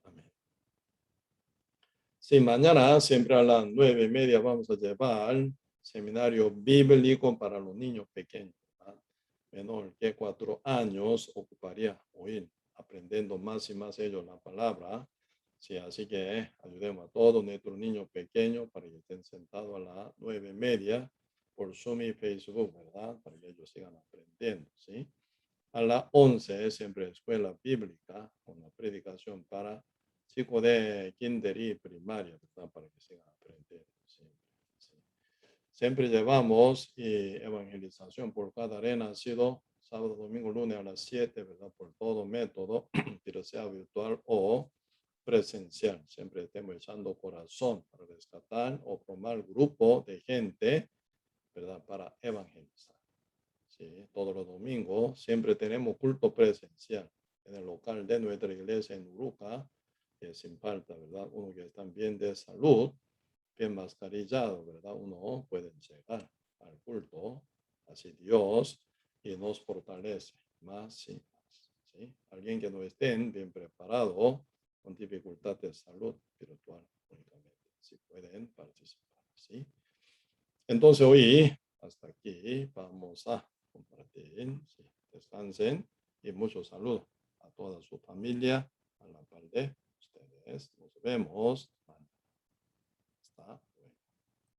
Amén. Sí, mañana siempre a las 9:30 vamos a llevar seminario bíblico para los niños pequeños, ¿verdad? Menor que 4 años ocuparía oír, aprendiendo más y más ellos la palabra. Sí, así que ayudemos a todos nuestros niños pequeños para que estén sentados a las 9:30 por Zoom y Facebook, ¿verdad? Para que ellos sigan aprendiendo, ¿sí? A las 11 siempre escuela bíblica con la predicación para chicos de kinder y primaria, ¿verdad? Para que sigan aprendiendo. ¿Sí? Sí. Siempre llevamos evangelización por cada renacido, sábado, domingo, lunes a las 7, ¿verdad? Por todo método, pero sea virtual o presencial. Siempre estamos echando corazón para rescatar o formar grupo de gente, ¿verdad? Para evangelizar. Sí, todos los domingos siempre tenemos culto presencial en el local de nuestra iglesia en Uruca, sin falta, ¿verdad? Uno que está bien de salud, bien mascarillado, ¿verdad? Uno puede llegar al culto, así Dios, y nos fortalece más y más, ¿sí? Alguien que no esté bien preparado, con dificultad de salud espiritual únicamente, si pueden participar, ¿sí? Entonces hoy, hasta aquí, vamos a compartir, ¿sí? Descansen y mucho saludo a toda su familia, a la par de ustedes. Nos vemos